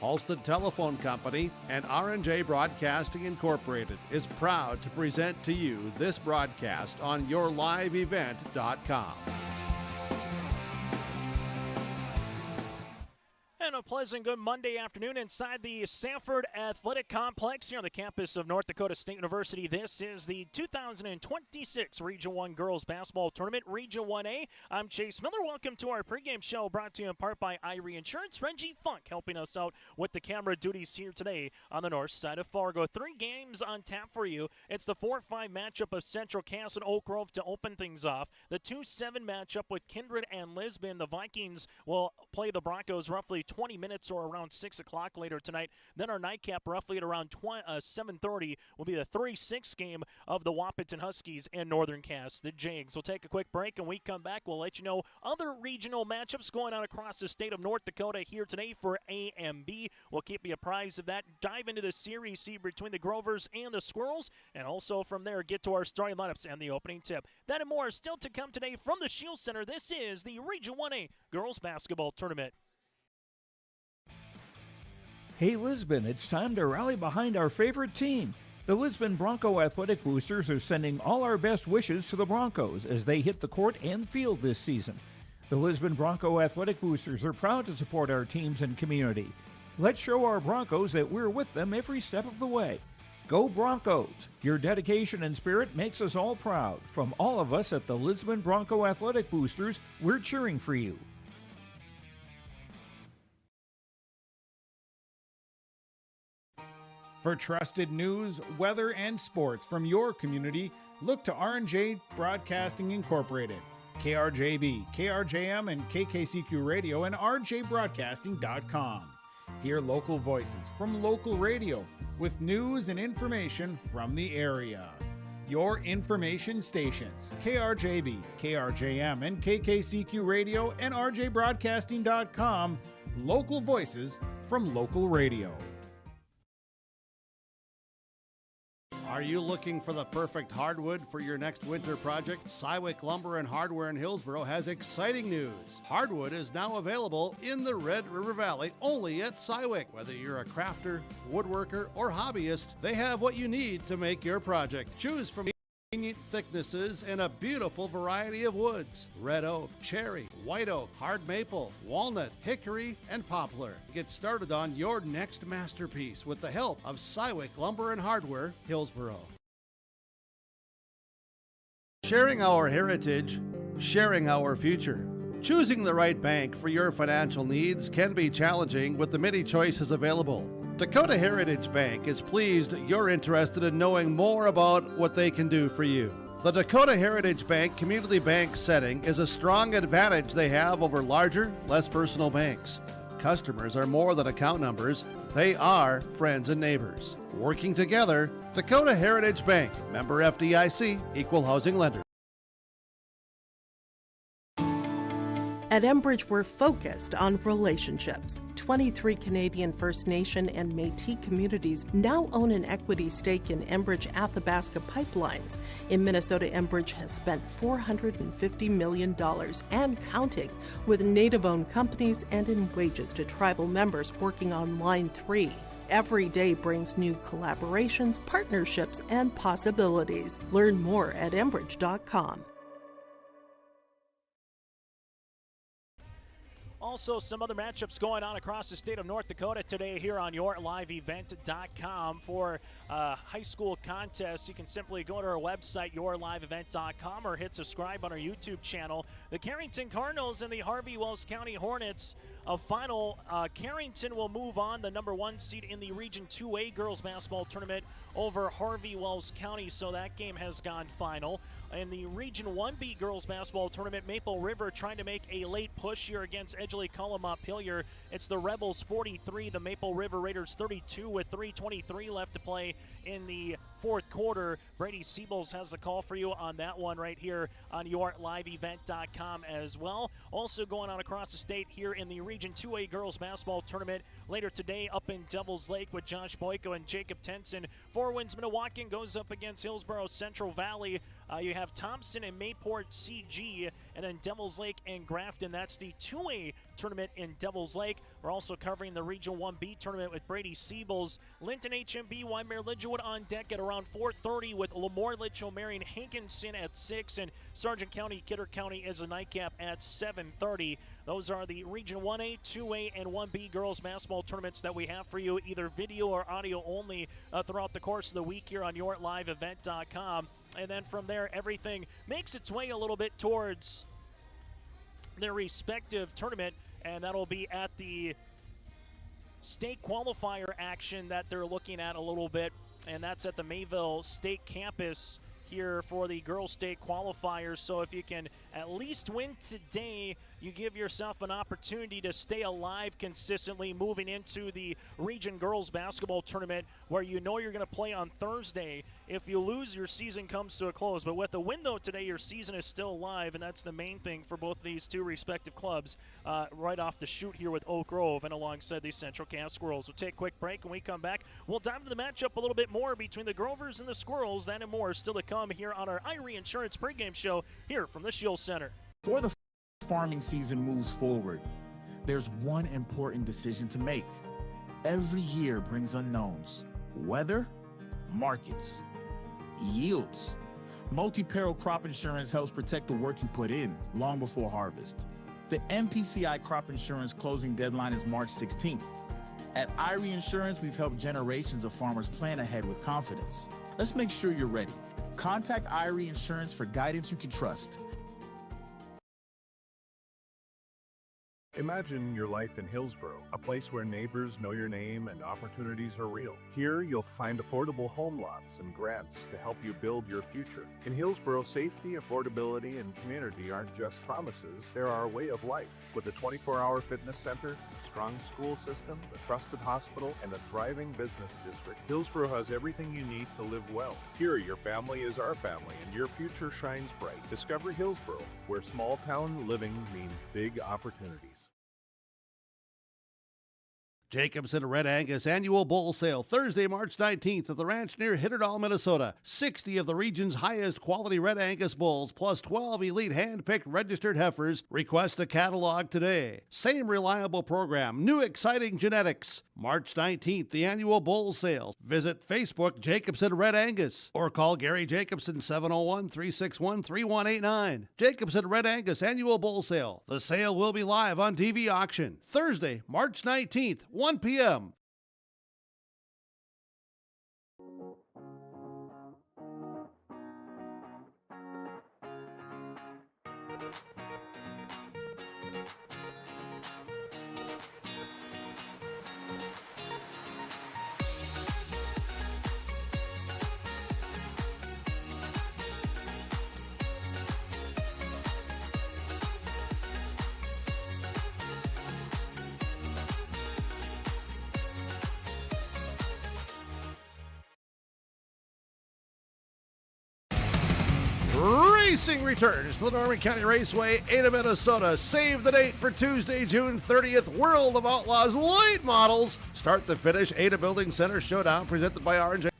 Halstead Telephone Company and R&J Broadcasting Incorporated is proud to present to you this broadcast on yourliveevent.com. And a pleasant good Monday afternoon inside the Sanford Athletic Complex here on the campus of North Dakota State University. This is the 2026 Region 1 Girls Basketball Tournament, Region 1A. I'm Chase Miller. Welcome to our pregame show brought to you in part by Irie Insurance. Rengie Funk helping us out with the camera duties here today on the north side of Fargo. 3 games on tap for you. It's the 4-5 matchup of Central Cass and Oak Grove to open things off. The 2-7 matchup with Kindred and Lisbon. The Vikings will play the Broncos roughly 20 minutes or around 6 o'clock later tonight. Then our nightcap roughly at around 7:30 will be the 3-6 game of the Wahpeton Huskies and Northern Cass, the Jags. We'll take a quick break, and we come back. We'll let you know other regional matchups going on across the state of North Dakota here today for A and B. We'll keep you apprised of that. Dive into the series see between the Grovers and the Squirrels, and also from there get to our starting lineups and the opening tip. That and more still to come today from the Shield Center. This is the Region 1A Girls Basketball Tournament. Hey Lisbon, it's time to rally behind our favorite team. The Lisbon Bronco Athletic Boosters are sending all our best wishes to the Broncos as they hit the court and field this season. The Lisbon Bronco Athletic Boosters are proud to support our teams and community. Let's show our Broncos that we're with them every step of the way. Go Broncos! Your dedication and spirit makes us all proud. From all of us at the Lisbon Bronco Athletic Boosters, we're cheering for you. For trusted news, weather, and sports from your community, look to R&J Broadcasting Incorporated, KRJB, KRJM, and KKCQ Radio, and rjbroadcasting.com. Hear local voices from local radio with news and information from the area. Your information stations, KRJB, KRJM, and KKCQ Radio, and rjbroadcasting.com. Local voices from local radio. Are you looking for the perfect hardwood for your next winter project? Cywick Lumber and Hardware in Hillsboro has exciting news. Hardwood is now available in the Red River Valley only at Cywick. Whether you're a crafter, woodworker, or hobbyist, they have what you need to make your project. Choose from convenient thicknesses and a beautiful variety of woods: red oak, cherry, white oak, hard maple, walnut, hickory, and poplar. Get started on your next masterpiece with the help of Cywick Lumber and Hardware, Hillsboro. Sharing our heritage, sharing our future. Choosing the right bank for your financial needs can be challenging with the many choices available. Dakota Heritage Bank is pleased you're interested in knowing more about what they can do for you. The Dakota Heritage Bank community bank setting is a strong advantage they have over larger, less personal banks. Customers are more than account numbers, they are friends and neighbors. Working together, Dakota Heritage Bank, member FDIC, equal housing lender. At Enbridge, we're focused on relationships. 23 Canadian First Nation and Métis communities now own an equity stake in Enbridge Athabasca Pipelines. In Minnesota, Enbridge has spent $450 million and counting with Native-owned companies and in wages to tribal members working on Line 3. Every day brings new collaborations, partnerships, and possibilities. Learn more at Enbridge.com. Also, some other matchups going on across the state of North Dakota today here on yourliveevent.com. For high school contests, you can simply go to our website, yourliveevent.com, or hit subscribe on our YouTube channel. The Carrington Cardinals and the Harvey Wells County Hornets. A final, Carrington will move on, the number 1 seed in the Region 2A girls basketball tournament over Harvey Wells County, so that game has gone final. In the Region 1B girls basketball tournament, Maple River trying to make a late push here against Edgeley Cullima-Pillier. It's the Rebels 43, the Maple River Raiders 32 with 3:23 left to play in the fourth quarter. Brady Siebels has the call for you on that one right here on yourliveevent.com as well. Also going on across the state here in the Region 2A girls basketball tournament later today up in Devil's Lake with Josh Boyko and Jacob Tenson. Four Winds Minnewacan goes up against Hillsboro Central Valley. You have Thompson and Mayport CG, And then Devils Lake and Grafton, that's the 2A tournament in Devils Lake. We're also covering the Region 1B tournament with Brady Siebels. Linton HMB, Wyndmere Lidgewood on deck at around 4:30 with Lemoore, Litchfield, Marion, Hankinson at 6, and Sargent County, Kidder County as a nightcap at 7:30. Those are the Region 1A, 2A, and 1B girls basketball tournaments that we have for you, either video or audio only, throughout the course of the week here on YourLiveEvent.com. And then from there, everything makes its way a little bit towards their respective tournament, and that'll be at the state qualifier action that they're looking at a little bit, and that's at the Mayville State campus here for the girls' state qualifiers. So if you can at least win today, you give yourself an opportunity to stay alive consistently moving into the region girls basketball tournament, where you know you're going to play on Thursday. If you lose, your season comes to a close. But with a win, though, today, your season is still alive, and that's the main thing for both these two respective clubs right off the shoot here with Oak Grove and alongside the Central Cass Squirrels. We'll take a quick break. When we come back, we'll dive into the matchup a little bit more between the Grovers and the Squirrels. That and more still to come here on our Irie Insurance pregame show here from the Shield Center. Before the farming season moves forward, there's one important decision to make. Every year brings unknowns: weather, markets, yields. Multi-peril crop insurance helps protect the work you put in long before harvest. The MPCI crop insurance closing deadline is March 16th. At Irie Insurance, we've helped generations of farmers plan ahead with confidence. Let's make sure you're ready. Contact Irie Insurance for guidance you can trust. Imagine your life in Hillsborough, a place where neighbors know your name and opportunities are real. Here, you'll find affordable home lots and grants to help you build your future. In Hillsborough, safety, affordability, and community aren't just promises, they're our way of life. With a 24-hour fitness center, a strong school system, a trusted hospital, and a thriving business district, Hillsborough has everything you need to live well. Here, your family is our family, and your future shines bright. Discover Hillsborough, where small-town living means big opportunities. Jacobson Red Angus Annual Bull Sale, Thursday, March 19th at the ranch near Hitterdall, Minnesota. 60 of the region's highest quality Red Angus bulls, plus 12 elite hand-picked registered heifers. Request a catalog today. Same reliable program, new exciting genetics. March 19th, the Annual Bull Sale. Visit Facebook Jacobson Red Angus or call Gary Jacobson 701-361-3189. Jacobson Red Angus Annual Bull Sale. The sale will be live on TV auction. Thursday, March 19th, 1 p.m. Racing returns to the Norman County Raceway, Ada, Minnesota. Save the date for Tuesday, June 30th. World of Outlaws late models. Start to finish, Ada Building Center Showdown presented by R&J.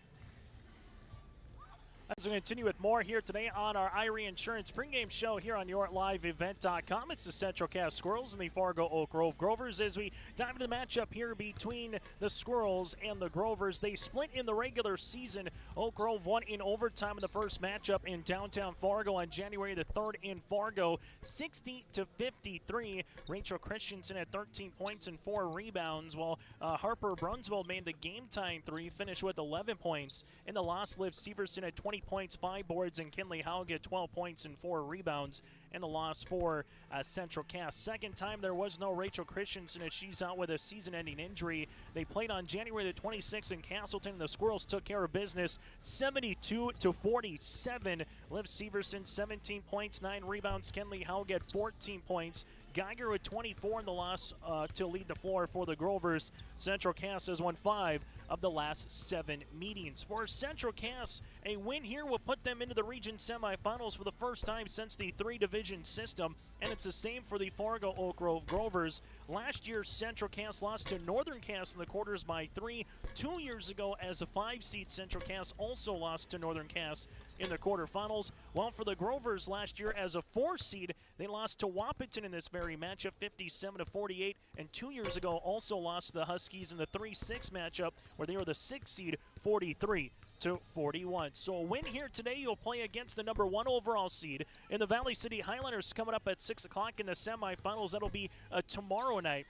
As we continue with more here today on our Irie Insurance pregame show here on YourLiveEvent.com. It's the Central Cass Squirrels and the Fargo Oak Grove Grovers as we dive into the matchup here between the Squirrels and the Grovers. They split in the regular season. Oak Grove won in overtime in the first matchup in downtown Fargo on January the 3rd in Fargo, 60-53. Rachel Christensen had 13 points and 4 rebounds, while Harper Brunswell made the game-tying 3, finished with 11 points. In the loss, Liv Severson had 20 points, 5 boards, and Kinley Hauge 12 points and 4 rebounds in the loss for Central Cass. Second time there was no Rachel Christensen as she's out with a season-ending injury. They played on January the 26th in Castleton. The Squirrels took care of business 72-47. Liv Severson 17 points, 9 rebounds. Kinley Hauge 14 points. Geiger with 24 in the loss to lead the floor for the Grovers. Central Cass has won 5 of the last 7 meetings. For Central Cass, a win here will put them into the region semifinals for the first time since the 3-division system, and it's the same for the Fargo Oak Grove Grovers. Last year, Central Cass lost to Northern Cass in the quarters by 3. 2 years ago, as a 5-seed, Central Cass also lost to Northern Cass in the quarterfinals. Well, for the Grovers last year as a 4 seed, they lost to Wahpeton in this very matchup, 57-48, and 2 years ago also lost to the Huskies in the 3-6 matchup where they were the 6 seed, 43-41. So a win here today. You'll play against the number 1 overall seed in the Valley City Highlanders coming up at 6 o'clock in the semifinals. That'll be tomorrow night.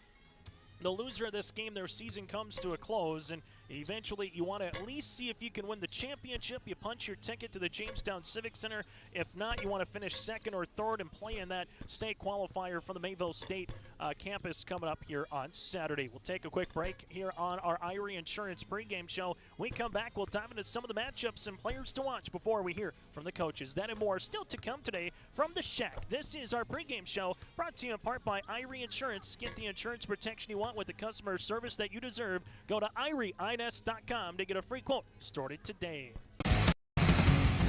The loser of this game, their season comes to a close, and eventually you want to at least see if you can win the championship. You punch your ticket to the Jamestown Civic Center. If not, you want to finish second or third and play in that state qualifier for the Mayville State campus coming up here on Saturday. We'll take a quick break here on our Irie Insurance pregame show. When we come back, we'll dive into some of the matchups and players to watch before we hear from the coaches. That and more still to come today from the Shack. This is our pregame show brought to you in part by Irie Insurance. Get the insurance protection you want with the customer service that you deserve. Go to IrieINS.com to get a free quote. Started today.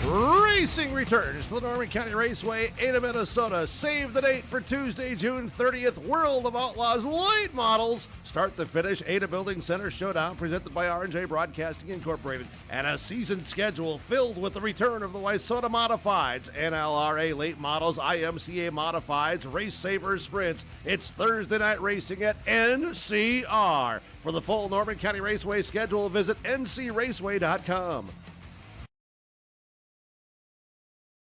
Racing returns to the Norman County Raceway, Ada, Minnesota. Save the date for Tuesday, June 30th. World of Outlaws late models. Start to finish, Ada Building Center Showdown presented by R&J Broadcasting Incorporated. And a season schedule filled with the return of the Wysota Modifieds, NLRA late models, IMCA Modifieds, Race Savers Sprints. It's Thursday night racing at NCR. For the full Norman County Raceway schedule, visit ncraceway.com.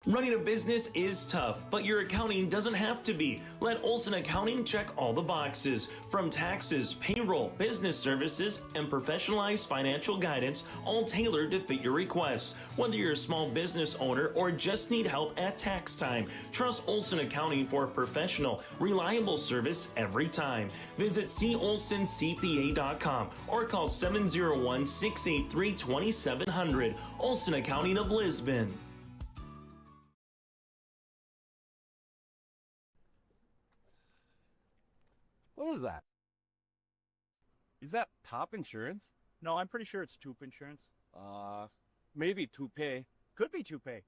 Running a business is tough, but your accounting doesn't have to be. Let Olson Accounting check all the boxes. From taxes, payroll, business services, and professionalized financial guidance, all tailored to fit your requests. Whether you're a small business owner or just need help at tax time, trust Olson Accounting for professional, reliable service every time. Visit colsoncpa.com or call 701-683-2700. Olson Accounting of Lisbon. What was that? Is that top insurance? No, I'm pretty sure it's Toop Insurance. Maybe Toupee. Could be Toupee.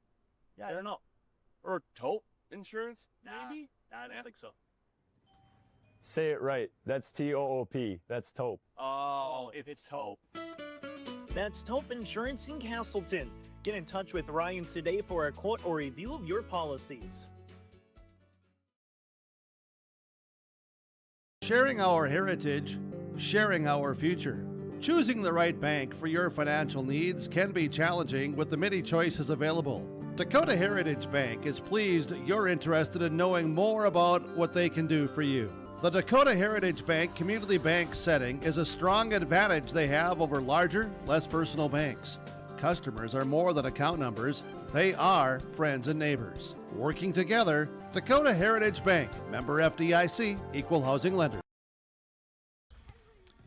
Yeah, I don't know. Or Taupe Insurance, maybe? Nah, I don't think so. Say it right. That's T-O-O-P. That's Taupe. Oh, it's Taupe. That's Taupe Insurance in Castleton. Get in touch with Ryan today for a quote or review of your policies. Sharing our heritage, sharing our future. Choosing the right bank for your financial needs can be challenging with the many choices available. Dakota Heritage Bank is pleased you're interested in knowing more about what they can do for you. The Dakota Heritage Bank community bank setting is a strong advantage they have over larger, less personal banks. Customers are more than account numbers, they are friends and neighbors. Working together, Dakota Heritage Bank, member FDIC, equal housing lender.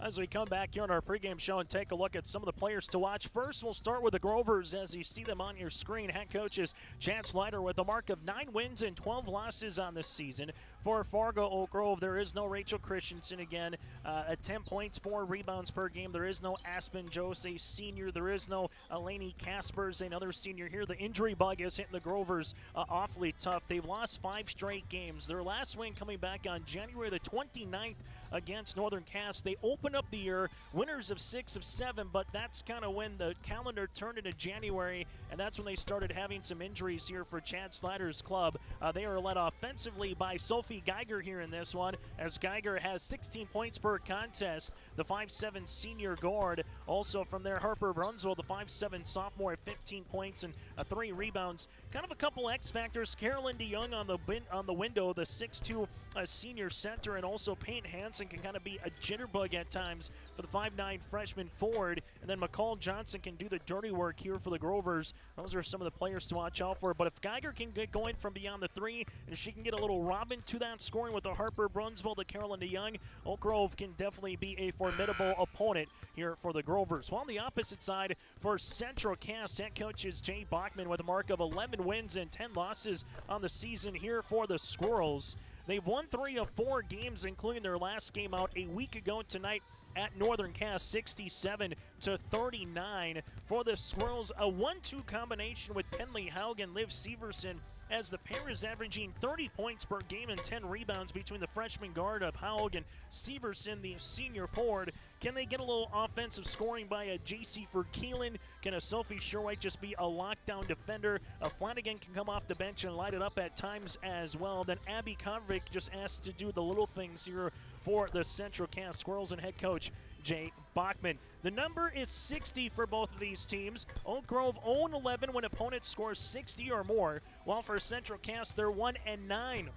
As we come back here on our pregame show and take a look at some of the players to watch. First, we'll start with the Grovers as you see them on your screen. Head coach is Chance Leiter with a mark of 9 wins and 12 losses on this season. For Fargo Oak Grove, there is no Rachel Christensen again. At 10 points, 4 rebounds per game. There is no Aspen Jose senior. There is no Eleni Kaspers, another senior here. The injury bug is hitting the Grovers awfully tough. They've lost 5 straight games. Their last win coming back on January the 29th against Northern Cass. They opened up the year winners of 6 of 7, but that's kind of when the calendar turned into January, and that's when they started having some injuries here for Chad Slider's club. They are led offensively by Sophie Geiger here in this one, as Geiger has 16 points per contest. The 5'7 senior guard. Also from there, Harper Brunswell, the 5'7 sophomore, 15 points and 3 rebounds. Kind of a couple X factors. Carolyn DeYoung on the window, the 6'2 senior center, and also Payne Hansen can kind of be a jitterbug at times for the 5'9 freshman forward. And then McCall Johnson can do the dirty work here for the Grovers. Those are some of the players to watch out for. But if Geiger can get going from beyond the 3, and she can get a little Robin to that scoring with the Harper Brunswell to Carolyn DeYoung, Oak Grove can definitely be a formidable opponent here for the Grovers. While on the opposite side, for Central Cass, head coach is Jay Bachman with a mark of 11 wins and 10 losses on the season here for the Squirrels. They've won 3 of 4 games, including their last game out a week ago tonight at Northern Cass, 67-39 for the Squirrels. A 1-2 combination with Penley Haug and Liv Severson, as the pair is averaging 30 points per game and 10 rebounds between the freshman guard of Haug and Severson, the senior forward. Can they get a little offensive scoring by a JC Keelan? Can a Sophie Sherwhite just be a lockdown defender? A Flanagan can come off the bench and light it up at times as well. Then Abby Convick just asked to do the little things here for the Central Cass Squirrels and head coach Jay Bachman. The number is 60 for both of these teams. Oak Grove 0-11 when opponents score 60 or more, while for Central Cass they're 1-9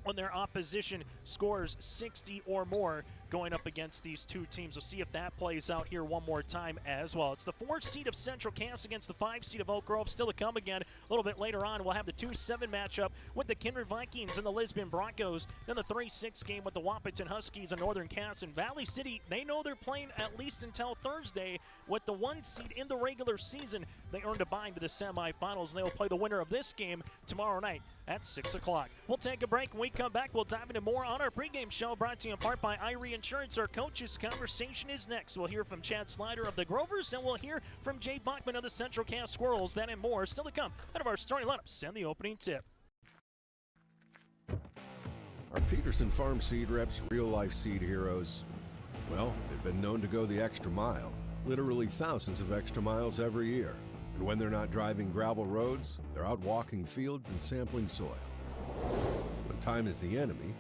when their opposition scores 60 or more going up against these two teams. We'll see if that plays out here one more time as well. It's the 4th seed of Central Cass against the 5 seed of Oak Grove. Still to come again. A little bit later on, we'll have the 2-7 matchup with the Kindred Vikings and the Lisbon Broncos. Then the 3-6 game with the Wahpeton Huskies and Northern Cass and Valley City. They know they're playing at least until Thursday with the 1 seed in the regular season. They earned a bye to the semifinals, and they will play the winner of this game tomorrow night at 6 o'clock. We'll take a break. When we come back, we'll dive into more on our pregame show, brought to you in part by Irie Insurance. Our coaches' conversation is next. We'll hear from Chad Slider of the Grovers, and we'll hear from Jay Bachman of the Central Cass Squirrels. That and more still to come out of our starting lineups and the opening tip. Our Peterson Farm seed reps, real-life seed heroes, well, they've been known to go the extra mile, literally thousands of extra miles every year. And when they're not driving gravel roads, they're out walking fields and sampling soil. When time is the enemy,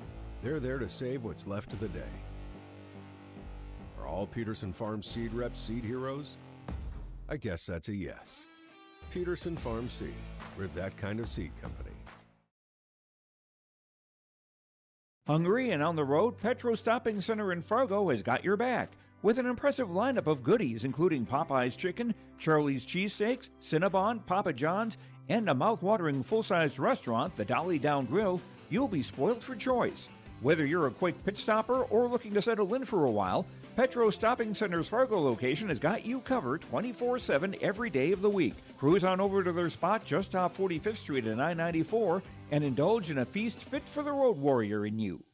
they're there to save what's left of the day. Are all Peterson Farm seed reps seed heroes? I guess that's a yes. Peterson Farm Seed. We're that kind of seed company. Hungry and on the road, Petro Stopping Center in Fargo has got your back with an impressive lineup of goodies including Popeye's Chicken, Charlie's Cheesesteaks, Cinnabon, Papa John's, and a mouth-watering full-sized restaurant, the Dolly Down Grill. You'll be spoiled for choice. Whether you're a quick pit stopper or looking to settle in for a while, Petro Stopping Center's Fargo location has got you covered 24/7 every day of the week. Cruise on over to their spot just off 45th Street and I-94 and indulge in a feast fit for the road warrior in you.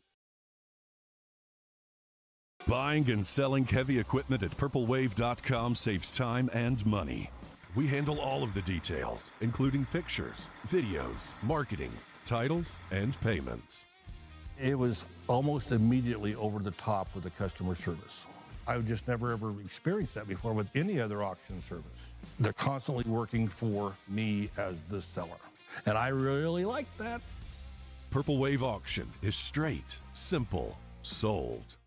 Buying and selling heavy equipment at purplewave.com saves time and money. We handle all of the details, including pictures, videos, marketing, titles, and payments. It was almost immediately over the top with the customer service. I've just never ever experienced that before with any other auction service. They're constantly working for me as the seller, and I really like that. Purple Wave Auction is straight, simple, sold.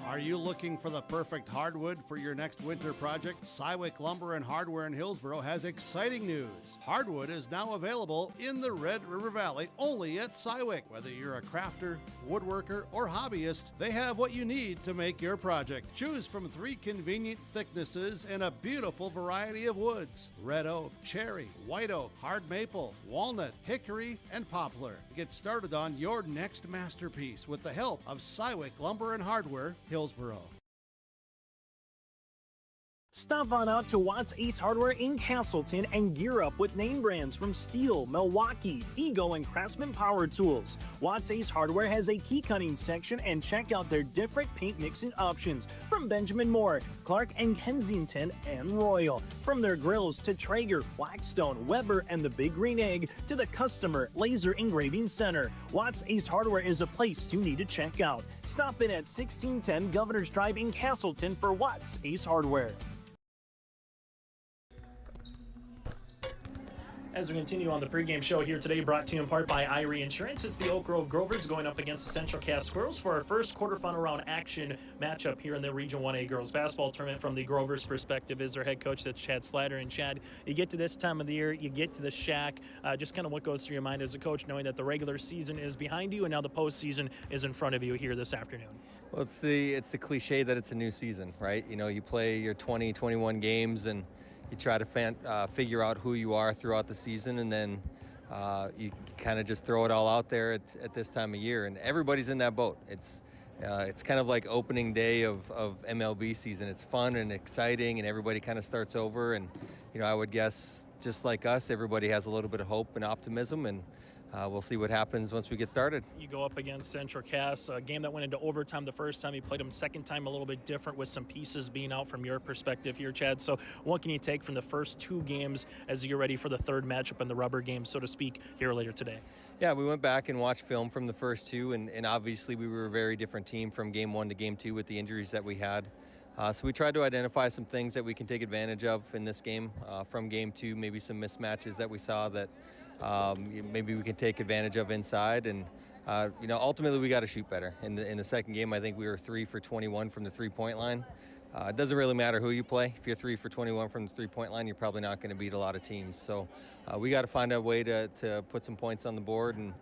Are you looking for the perfect hardwood for your next winter project? Cywick Lumber and Hardware in Hillsboro has exciting news. Hardwood is now available in the Red River Valley only at Cywick. Whether you're a crafter, woodworker, or hobbyist, they have what you need to make your project. Choose from 3 convenient thicknesses and a beautiful variety of woods: red oak, cherry, white oak, hard maple, walnut, hickory, and poplar. Get started on your next masterpiece with the help of Cywick Lumber and Hardware, Hillsboro. Stop on out to Watts Ace Hardware in Castleton and gear up with name brands from Steel, Milwaukee, Ego, and Craftsman Power Tools. Watts Ace Hardware has a key cutting section, and check out their different paint mixing options from Benjamin Moore, Clark and Kensington, and Royal. From their grills to Traeger, Blackstone, Weber, and the Big Green Egg to the Customer Laser Engraving Center, Watts Ace Hardware is a place you need to check out. Stop in at 1610 Governor's Drive in Castleton for Watts Ace Hardware. As we continue on the pregame show here today, brought to you in part by Irie Insurance, it's the Oak Grove Grovers going up against the Central Cass Squirrels for our first quarterfinal round action matchup here in the Region 1A girls basketball tournament. From the Grovers' perspective, is their head coach, that's Chad Slider. And Chad, you get to this time of the year, you get to the shack, just kind of what goes through your mind as a coach, knowing that the regular season is behind you and now the postseason is in front of you here this afternoon. Well, it's the cliche that it's a new season, right? You know, you play your 20, 21 games and you try to figure out who you are throughout the season, and then you kind of just throw it all out there at this time of year, and everybody's in that boat. It's kind of like opening day of MLB season. It's fun and exciting, and everybody kind of starts over. And you know, I would guess just like us, everybody has a little bit of hope and optimism, and we'll see what happens once we get started. You go up against Central Cass, a game that went into overtime the first time. You played them second time a little bit different with some pieces being out from your perspective here, Chad. So what can you take from the first 2 games as you get ready for the third matchup in the rubber game, so to speak, here later today? Yeah, we went back and watched film from the first 2, and obviously we were a very different team from game 1 to game 2 with the injuries that we had. So we tried to identify some things that we can take advantage of in this game from game 2, maybe some mismatches that we saw that maybe we can take advantage of inside. And ultimately we got to shoot better. In the second game, I think we were 3 for 21 from the 3-point line. It doesn't really matter who you play. If you're 3 for 21 from the 3-point line, you're probably not going to beat a lot of teams. So we got to find a way to put some points on the board and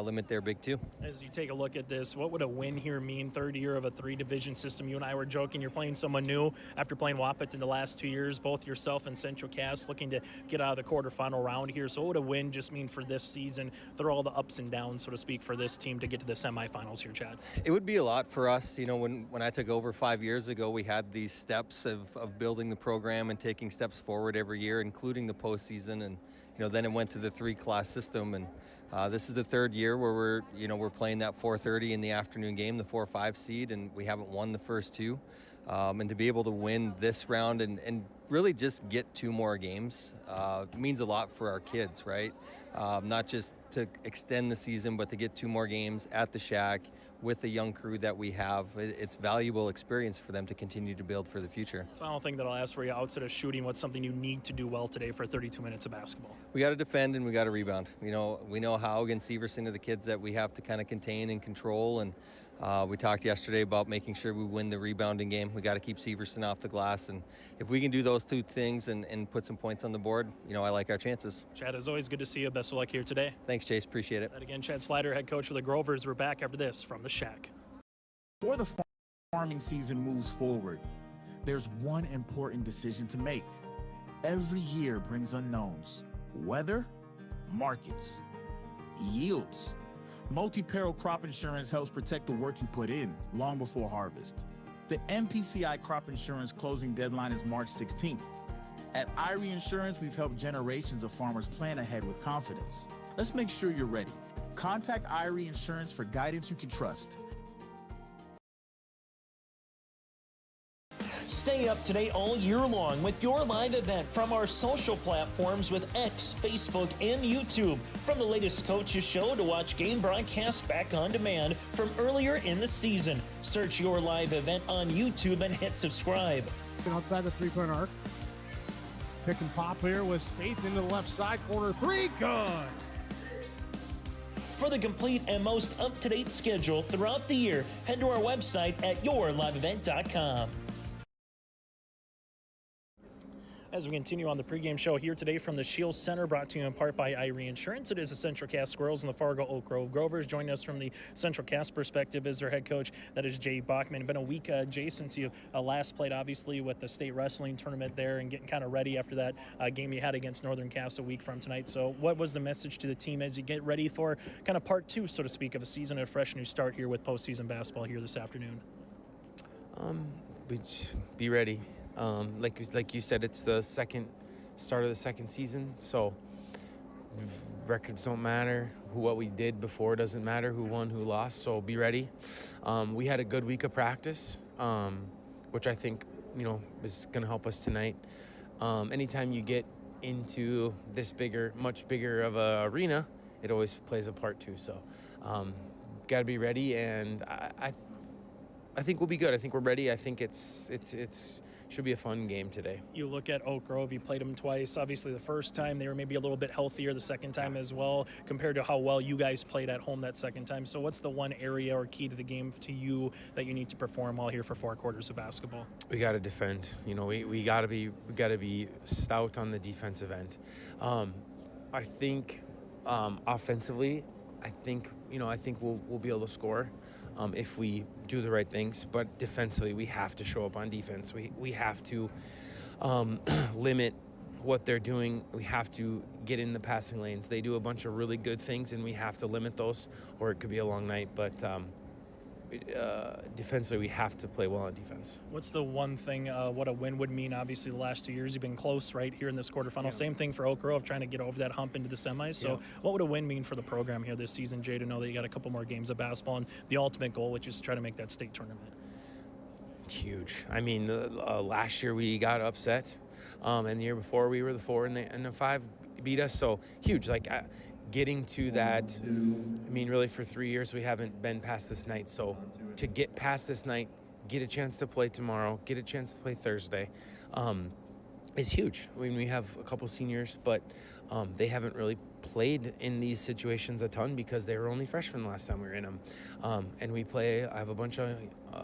limit their big 2. As you take a look at this, what would a win here mean? Third year of a 3-division system. You and I were joking, you're playing someone new after playing Wapaton in the last 2 years, both yourself and Central Cass looking to get out of the quarterfinal round here. So what would a win just mean for this season, through all the ups and downs, so to speak, for this team to get to the semifinals here, Chad? It would be a lot for us. When I took over 5 years ago, we had these steps of building the program and taking steps forward every year, including the postseason. And then it went to the 3-class system, and this is the third year where we're playing that 4:30 in the afternoon game, the 4-5 seed, and we haven't won the first 2. And to be able to win this round and really just get 2 more games means a lot for our kids, right? Not just to extend the season, but to get 2 more games at the Shack with the young crew that we have. It's valuable experience for them to continue to build for the future. Final thing that I'll ask for you, outside of shooting, what's something you need to do well today for 32 minutes of basketball? We got to defend and we got to rebound. We know how against Severson are the kids that we have to kind of contain and control, and we talked yesterday about making sure we win the rebounding game. We got to keep Severson off the glass, and if we can do those 2 things and put some points on the board, I like our chances. Chad, as always, good to see you. Best of luck here today. Thanks, Chase. Appreciate it. And again, Chad Slider, head coach for the Grovers. We're back after this from the Shack. Before the farming season moves forward, there's one important decision to make. Every year brings unknowns: weather, markets, yields. Multi-peril crop insurance helps protect the work you put in long before harvest. The MPCI crop insurance closing deadline is March 16th. At IRE Insurance, we've helped generations of farmers plan ahead with confidence. Let's make sure you're ready. Contact IRE Insurance for guidance you can trust. Stay up to date all year long with your live event from our social platforms with X, Facebook, and YouTube. From the latest coaches show to watch game broadcasts back on demand from earlier in the season. Search your live event on YouTube and hit subscribe. Outside the 3-point arc. Pick and pop here with Spaeth into the left side corner. 3, good. For the complete and most up-to-date schedule throughout the year, head to our website at yourliveevent.com. As we continue on the pregame show here today from the Shields Center, brought to you in part by IRE Insurance. It is the Central Cass Squirrels and the Fargo Oak Grove Grovers. Joining us from the Central Cass perspective is their head coach, that is Jay Bachman. It's been a week, Jay, since you last played, obviously, with the state wrestling tournament there and getting kind of ready after that game you had against Northern Cass a week from tonight. So what was the message to the team as you get ready for kind of part 2, so to speak, of a season, a fresh new start here with postseason basketball here this afternoon? Be ready. Like you said, it's the start of the second season, so records don't matter. What we did before doesn't matter. Who won, who lost, so be ready. We had a good week of practice, which I think is going to help us tonight. Anytime you get into this much bigger of a arena, it always plays a part too. So got to be ready, and I think we'll be good. I think we're ready. I think it's should be a fun game today. You look at Oak Grove, you played them twice. Obviously, the first time they were maybe a little bit healthier, the second time as well, compared to how well you guys played at home that second time. So what's the one area or key to the game to you that you need to perform while here for 4 quarters of basketball? We got to defend. We got to be stout on the defensive end. I think offensively, I think we'll be able to score if we do the right things. But defensively, we have to show up on defense. We have to limit what they're doing. We have to get in the passing lanes. They do a bunch of really good things, and we have to limit those, or it could be a long night. But defensively, we have to play well on defense. What's the one thing, what a win would mean? Obviously, the last 2 years you've been close right here in this quarterfinal. Same thing for Oak Grove, trying to get over that hump into the semis. So what would a win mean for the program here this season, Jay, to know that you got a couple more games of basketball and the ultimate goal, which is to try to make that state tournament? Huge. I mean, last year we got upset, and the year before we were the 4 and the 5 beat us. So huge. Like getting to that. I mean, really for 3 years we haven't been past this night. So to get past this night, get a chance to play tomorrow, get a chance to play Thursday, is huge. I mean, we have a couple seniors, but they haven't really played in these situations a ton because they were only freshmen last time we were in them. And I have a bunch of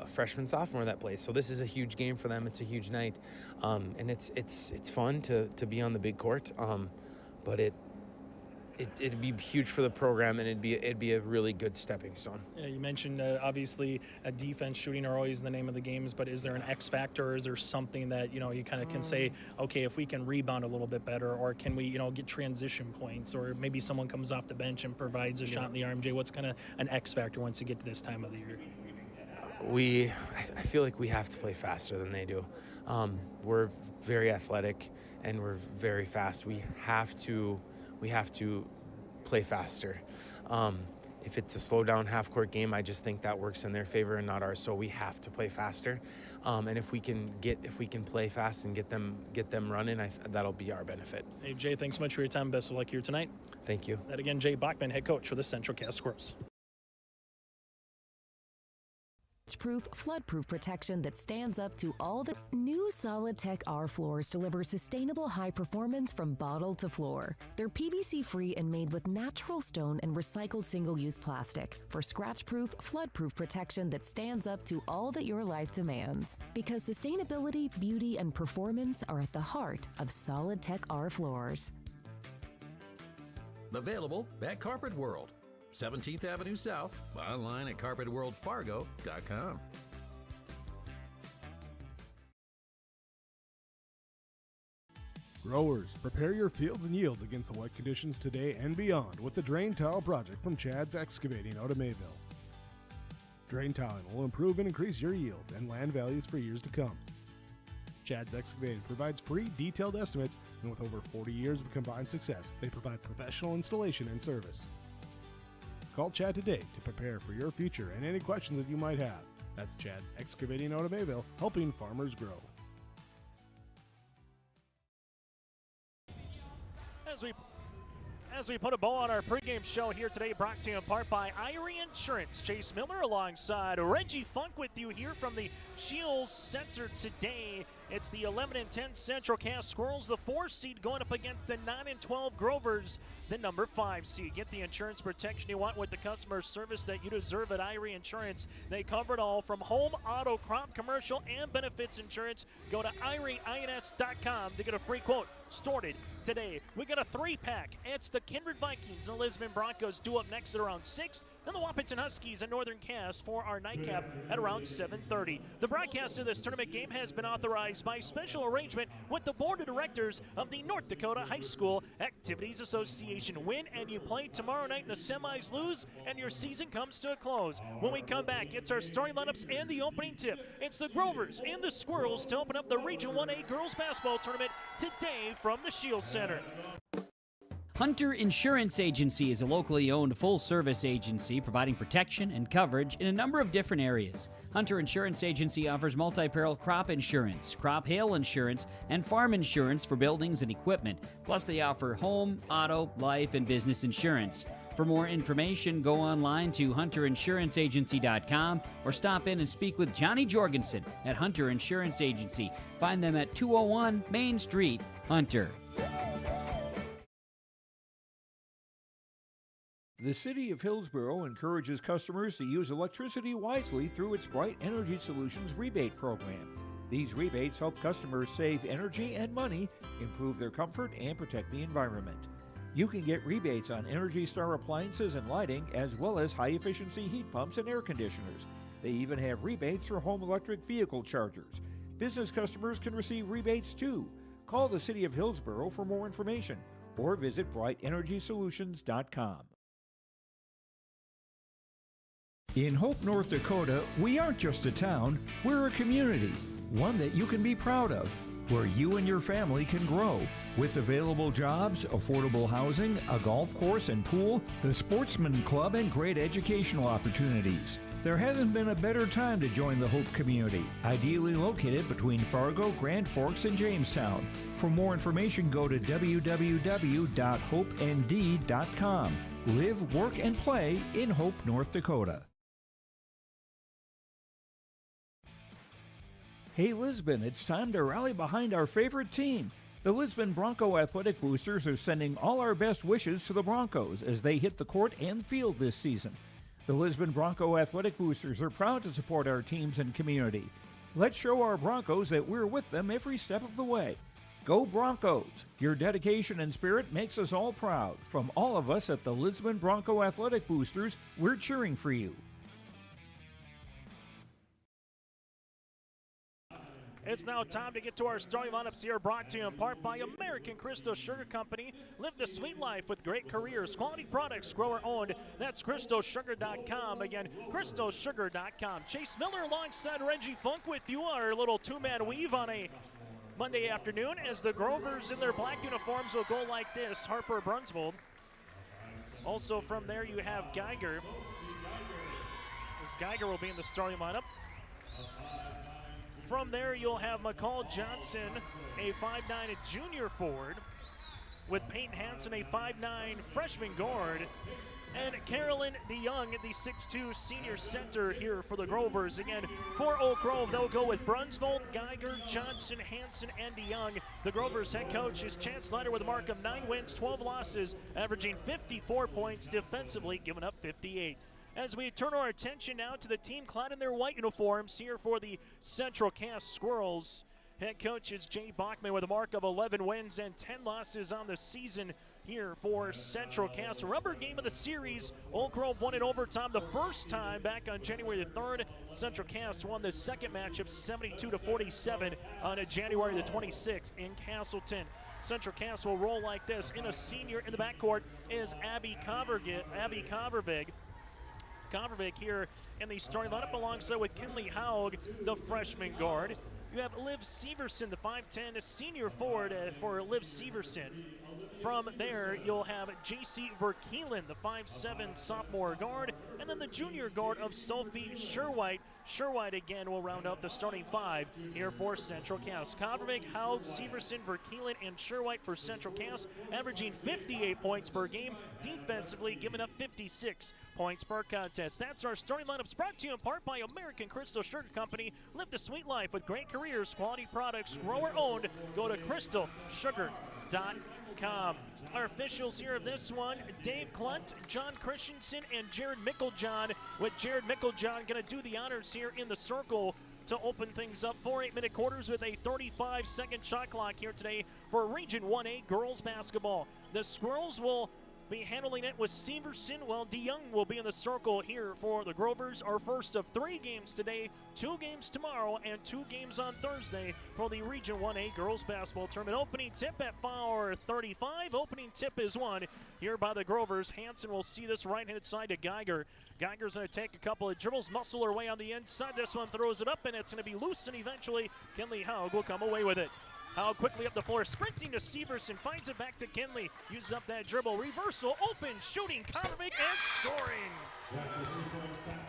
freshmen, sophomore that play. So this is a huge game for them. It's a huge night. And it's fun to be on the big court. But it'd be huge for the program, and it'd be a really good stepping stone. Yeah, you mentioned obviously defense, shooting are always the name of the games, but is there an X factor, or is there something that you kind of can say, okay, if we can rebound a little bit better, or can we get transition points, or maybe someone comes off the bench and provides a shot in the arm? Jay, what's kind of an X factor once you get to this time of the year? I feel like we have to play faster than they do. We're very athletic and we're very fast. We have to play faster. If it's a slow down half court game, I just think that works in their favor and not ours. So we have to play faster. And if we can play fast and get them running, that'll be our benefit. Hey Jay, thanks so much for your time. Best of luck here tonight. Thank you. That again, Jay Bachman, head coach for the Central Cass Squirrels. Proof, flood-proof protection that stands up to all the new Solid Tech R floors deliver sustainable high performance from bottle to floor. They're PVC-free and made with natural stone and recycled single-use plastic for scratch-proof, flood-proof protection that stands up to all that your life demands. Because sustainability, beauty, and performance are at the heart of Solid Tech R floors. Available at Carpet World, 17th Avenue South, online at carpetworldfargo.com. Growers, prepare your fields and yields against the wet conditions today and beyond with the Drain Tile Project from Chad's Excavating out of Mayville. Drain tiling will improve and increase your yield and land values for years to come. Chad's Excavating provides free detailed estimates, and with over 40 years of combined success, they provide professional installation and service. Call Chad today to prepare for your future and any questions that you might have. That's Chad's Excavating out of Mayville, helping farmers grow. As we put a bow on our pregame show here today, brought to you in part by Irie Insurance. Chase Miller alongside Reggie Funk with you here from the Shields Center today. It's the 11-10 Central Cass Squirrels, the 4 seed going up against the 9-12 Grovers, the number 5 seed. Get the insurance protection you want with the customer service that you deserve at Irie Insurance. They cover it all from home, auto, crop, commercial, and benefits insurance. Go to IrieINS.com to get a free quote. Started today. We got a 3-pack. It's the Kindred Vikings and the Lisbon Broncos due up next at around 6, and the Wahpeton Huskies and Northern Cass for our nightcap at around 7:30. The broadcast of this tournament game has been authorized by special arrangement with the board of directors of the North Dakota High School Activities Association. Win and you play tomorrow night in the semis, lose, and your season comes to a close. When we come back, it's our starting lineups and the opening tip. It's the Grovers and the Squirrels to open up the Region 1A Girls Basketball Tournament today from the Shields Center. Hunter Insurance Agency is a locally owned full-service agency providing protection and coverage in a number of different areas. Hunter Insurance Agency offers multi-peril crop insurance, crop hail insurance, and farm insurance for buildings and equipment. Plus, they offer home, auto, life, and business insurance. For more information, go online to hunterinsuranceagency.com or stop in and speak with Johnny Jorgensen at Hunter Insurance Agency. Find them at 201 Main Street, Hunter. The City of Hillsborough encourages customers to use electricity wisely through its Bright Energy Solutions rebate program. These rebates help customers save energy and money, improve their comfort, and protect the environment. You can get rebates on Energy Star appliances and lighting, as well as high-efficiency heat pumps and air conditioners. They even have rebates for home electric vehicle chargers. Business customers can receive rebates too. Call the City of Hillsborough for more information or visit brightenergysolutions.com. In Hope, North Dakota, we aren't just a town, we're a community, one that you can be proud of, where you and your family can grow. With available jobs, affordable housing, a golf course and pool, the Sportsman Club, and great educational opportunities. There hasn't been a better time to join the Hope community, ideally located between Fargo, Grand Forks, and Jamestown. For more information, go to www.hopend.com. Live, work, and play in Hope, North Dakota. Hey Lisbon, it's time to rally behind our favorite team. The Lisbon Bronco Athletic Boosters are sending all our best wishes to the Broncos as they hit the court and field this season. The Lisbon Bronco Athletic Boosters are proud to support our teams and community. Let's show our Broncos that we're with them every step of the way. Go Broncos! Your dedication and spirit makes us all proud. From all of us at the Lisbon Bronco Athletic Boosters, we're cheering for you. It's now time to get to our starting lineups here, brought to you in part by American Crystal Sugar Company. Live the sweet life with great careers, quality products, grower owned. That's crystalsugar.com. Again, crystalsugar.com. Chase Miller alongside Reggie Funk with you, our little two-man weave on a Monday afternoon as the Grovers in their black uniforms will go like this. Harper Brunsvold. Also from there you have Geiger. As Geiger will be in the starting lineup. From there, you'll have McCall Johnson, a 5'9" junior forward, with Peyton Hansen, a 5'9" freshman guard, and Carolyn DeYoung, the 6'2" senior center here for the Grovers. Again, for Oak Grove, they'll go with Brunsvold, Geiger, Johnson, Hansen, and DeYoung. The Grovers head coach is Chance Snyder with a mark of 9 wins, 12 losses, averaging 54 points defensively, giving up 58. As we turn our attention now to the team clad in their white uniforms here for the Central Cass Squirrels. Head coach is Jay Bachman with a mark of 11 wins and 10 losses on the season here for Central Cass. Rubber game of the series. Oak Grove won in overtime the first time back on January the 3rd. Central Cass won the second matchup 72-47 on January the 26th in Castleton. Central Cass will roll like this. In a senior in the backcourt is Abby Covervig. Covervig here in the starting lineup alongside with Kinley Haug, the freshman guard. You have Liv Severson, the 5'10", senior forward for Liv Severson. From there, you'll have J.C. Verkeelen, the 5'7" sophomore guard, and then the junior guard of Sophie Sherwhite. Sherwhite again will round out the starting 5 here for Central Cass. Covervig, Haug, Severson, Verkeelen, and Sherwhite for Central Cass, averaging 58 points per game, defensively giving up 56 points per contest. That's our starting lineups, brought to you in part by American Crystal Sugar Company. Live the sweet life with great careers, quality products, grower owned. Go to crystalsugar.com. Our officials here of this one, Dave Klunt, John Christensen, and Jared Micklejohn, with Jared Micklejohn going to do the honors here in the circle to open things up. 4 8-minute quarters with a 35-second shot clock here today for Region 1A girls basketball. The Squirrels will be handling it with Severson, while DeYoung will be in the circle here for the Grovers. Our first of 3 games today, 2 games tomorrow, and 2 games on Thursday for the Region 1A girls basketball tournament. Opening tip at 4:35. Opening tip is won here by the Grovers. Hansen will see this right-handed side to Geiger. Geiger's going to take a couple of dribbles, muscle her way on the inside. This one throws it up, and it's going to be loose, and eventually Kinley Haug will come away with it. Haug quickly up the floor, sprinting to Severson, finds it back to Kinley, uses up that dribble, reversal, open, shooting, Covervig, and scoring.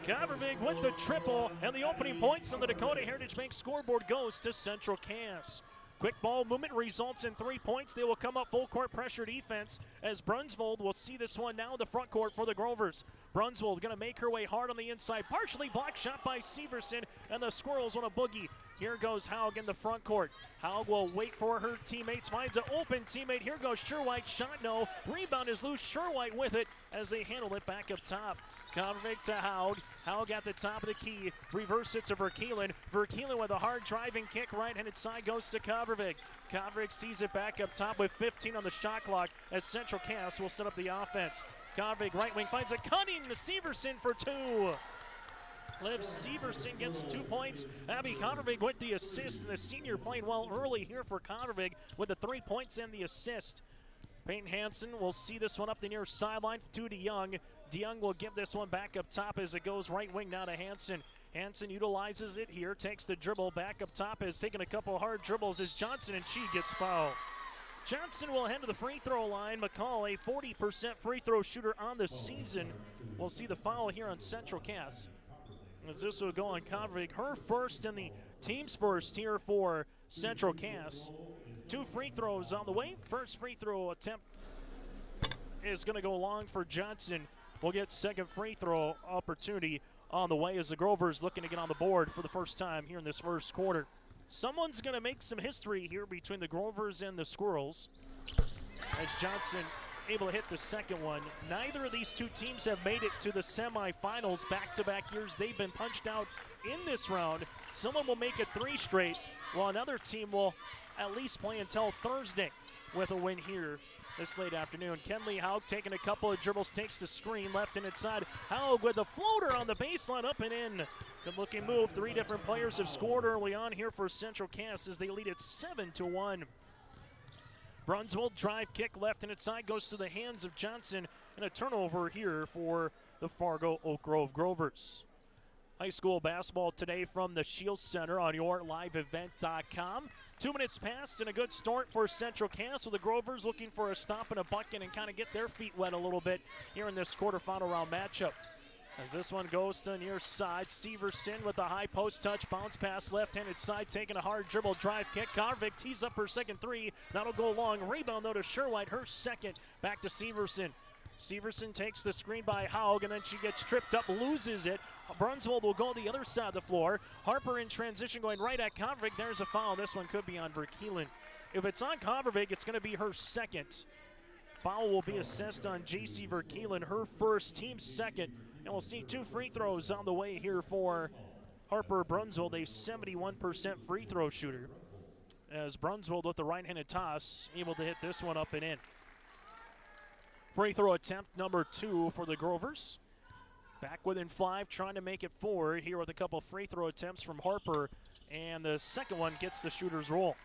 Covervig with the triple, and the opening points on the Dakota Heritage Bank scoreboard goes to Central Cass. Quick ball movement results in 3 points. They will come up full court pressure defense as Brunsvold will see this one now in the front court for the Grovers. Brunsvold going to make her way hard on the inside, partially blocked shot by Severson, and the Squirrels on a boogie. Here goes Haug in the front court. Haug will wait for her teammates, finds an open teammate. Here goes Sherwhite, shot no. Rebound is loose, Sherwhite with it as they handle it back up top. Covervig to Haug. Haug at the top of the key. Reverse it to Verkeelen. Verkeelen with a hard driving kick. Right-handed side goes to Covervig. Covervig sees it back up top with 15 on the shot clock as Central Cass will set up the offense. Covervig right wing finds a cutting to Severson for 2. Liv Severson gets 2 points. Abby Covervig with the assist, and the senior playing well early here for Covervig with the 3 points and the assist. Peyton Hansen will see this one up the near sideline to DeYoung. DeYoung will give this one back up top as it goes right wing now to Hansen. Hansen utilizes it here, takes the dribble back up top, has taken a couple hard dribbles as Johnson, and she gets fouled. Johnson will head to the free throw line. McCall, a 40% free throw shooter on the season. We'll see the foul here on Central Cass. As this will go on Convig, her first and the team's first here for Central Cass. 2 free throws on the way. First free throw attempt is going to go long for Johnson. We'll get second free throw opportunity on the way as the Grovers looking to get on the board for the first time here in this first quarter. Someone's going to make some history here between the Grovers and the Squirrels. As Johnson able to hit the second one. Neither of these two teams have made it to the semifinals back-to-back years. They've been punched out in this round. Someone will make it 3 straight, while another team will at least play until Thursday with a win here this late afternoon. Kenley Haug taking a couple of dribbles, takes the screen left and inside. Haug with the floater on the baseline, up and in. Good looking move. 3 different players have scored early on here for Central Cass as they lead it 7-1. Brunswick drive kick left and inside, goes to the hands of Johnson, and a turnover here for the Fargo Oak Grove Grovers. High school basketball today from the Shields Center on yourliveevent.com. 2 minutes passed and a good start for Central Cass, with the Grovers looking for a stop and a bucket and kind of get their feet wet a little bit here in this quarterfinal round matchup. As this one goes to the near side, Severson with a high post touch, bounce pass left-handed side, taking a hard dribble drive kick. Convict tees up her second 3. That'll go long. Rebound though to Sherwhite, her second. Back to Severson. Severson takes the screen by Haug, and then she gets tripped up, loses it. Brunswick will go the other side of the floor. Harper in transition going right at Convict. There's a foul. This one could be on Verkeelen. If it's on Convict, it's going to be her second. Foul will be assessed on J.C. Verkeelen, her first, team second. And we'll see 2 free throws on the way here for Harper Brunswick, a 71% free throw shooter. As Brunswick with the right-handed toss, able to hit this one up and in. Free throw attempt number 2 for the Grovers. Back within 5, trying to make it 4 here with a couple free throw attempts from Harper. And the second one gets the shooter's roll.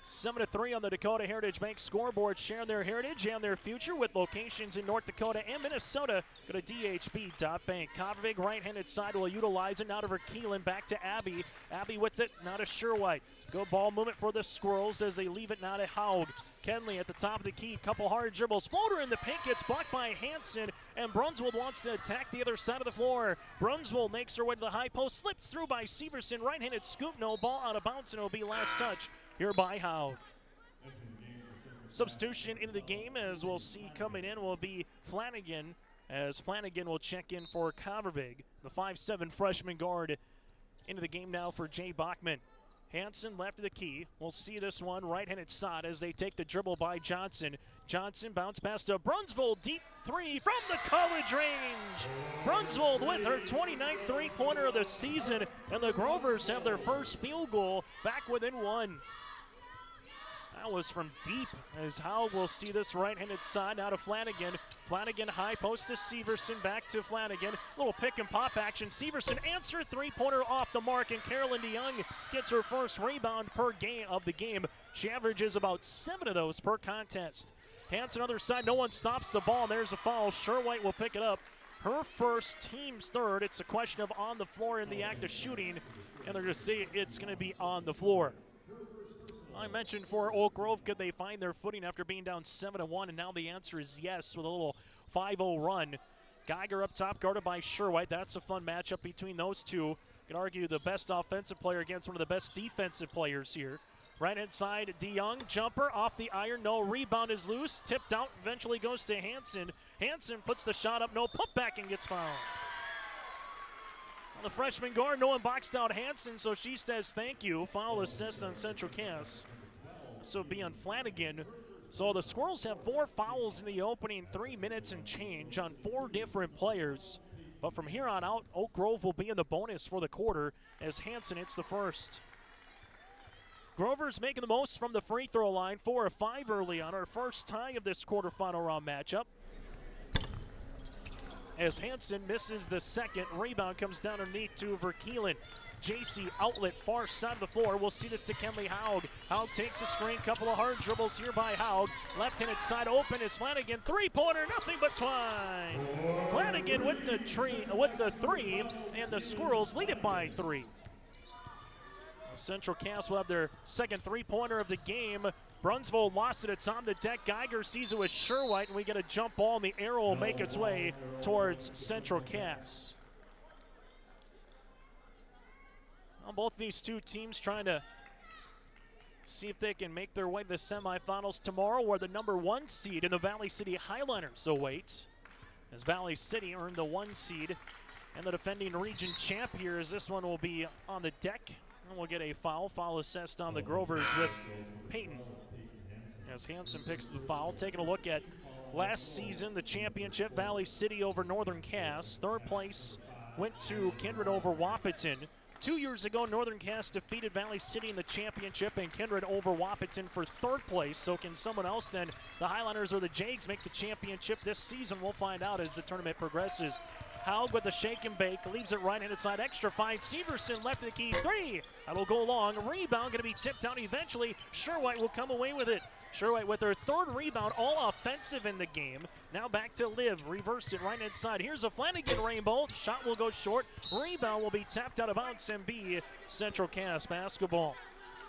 7-3 on the Dakota Heritage Bank scoreboard. Share their heritage and their future with locations in North Dakota and Minnesota. Go to dhb.bank. Convig right-handed side will utilize it. Now to Verkeelen, back to Abby. Abby with it, now to Sherwhite. Good ball movement for the Squirrels as they leave it now to Haug. Kenley at the top of the key, couple hard dribbles. Floater in the paint gets blocked by Hansen, and Brunswick wants to attack the other side of the floor. Brunswick makes her way to the high post, slips through by Severson. Right-handed scoop, no ball, out of bounds, and it'll be last touch here by Haug. Substitution into the game, as we'll see coming in, will be Flanagan, as Flanagan will check in for Converbig. The 5'7" freshman guard into the game now for Jay Bachman. Hansen left of the key. We'll see this one right-handed side as they take the dribble by Johnson. Johnson bounce pass to Brunswick, deep 3 from the college range. Brunswick with her 29th three-pointer of the season, and the Grovers have their first field goal back within 1. That was from deep, as Howell will see this right-handed side out of Flanagan. Flanagan high post to Severson, back to Flanagan. Little pick and pop action. Severson answer three-pointer off the mark, and Carolyn DeYoung gets her first rebound per game of the game. She averages about 7 of those per contest. Hansen other side, no one stops the ball. There's a foul. Sherwhite will pick it up. Her first, team's third. It's a question of on the floor in the act of shooting, and they're going to say it's going to be on the floor. I mentioned for Oak Grove, could they find their footing after being down 7-1, and now the answer is yes with a little 5-0 run. Geiger up top, guarded by Sherwhite. That's a fun matchup between those two. You could argue the best offensive player against one of the best defensive players here. Right-hand side, DeYoung, jumper off the iron, no, rebound is loose, tipped out, eventually goes to Hansen. Hansen puts the shot up, no, putback, and gets fouled. The freshman guard, no one boxed out Hansen, so she says thank you. Foul assist on Central Cass. So it'll be on Flanagan. So the Squirrels have 4 fouls in the opening 3 minutes and change on 4 different players. But from here on out, Oak Grove will be in the bonus for the quarter as Hansen hits the first. Grover's making the most from the free throw line, 4 of 5 early on, our first tie of this quarterfinal round matchup. As Hansen misses the second, rebound comes down underneath to Verkeelen. JC outlet, far side of the floor. We'll see this to Kenley Haug. Haug takes a screen, couple of hard dribbles here by Haug. Left-handed side open is Flanagan. Three-pointer, nothing but twine. Flanagan with the three, and the Squirrels lead it by 3. Central Cass will have their second three-pointer of the game. Brunsville lost it. It's on the deck. Geiger sees it with Sherwhite, and we get a jump ball, and the arrow will make its way towards Central Cass. Well, both these two teams trying to see if they can make their way to the semifinals tomorrow, where the number 1 seed in the Valley City Highlanders awaits, as Valley City earned the 1 seed, and the defending region champ here, as this one will be on the deck. And we'll get a foul assessed on the Grovers with Peyton, as Hansen picks the foul. Taking a look at last season, the championship, Valley City over Northern Cass. Third place went to Kindred over Wahpeton. 2 years ago, Northern Cass defeated Valley City in the championship, and Kindred over Wahpeton for third place. So can someone else, then the Highlanders or the Jags, make the championship this season? We'll find out as the tournament progresses. Haug with the shake and bake, leaves it right-handed side, extra fine. Severson left of the key, 3. That'll go long. Rebound gonna be tipped down eventually. Sherwhite will come away with it. Sherwhite with her third rebound, all offensive in the game. Now back to Liv, reverse it right-hand side. Here's a Flanagan rainbow. Shot will go short. Rebound will be tapped out of bounds and be Central Cass basketball.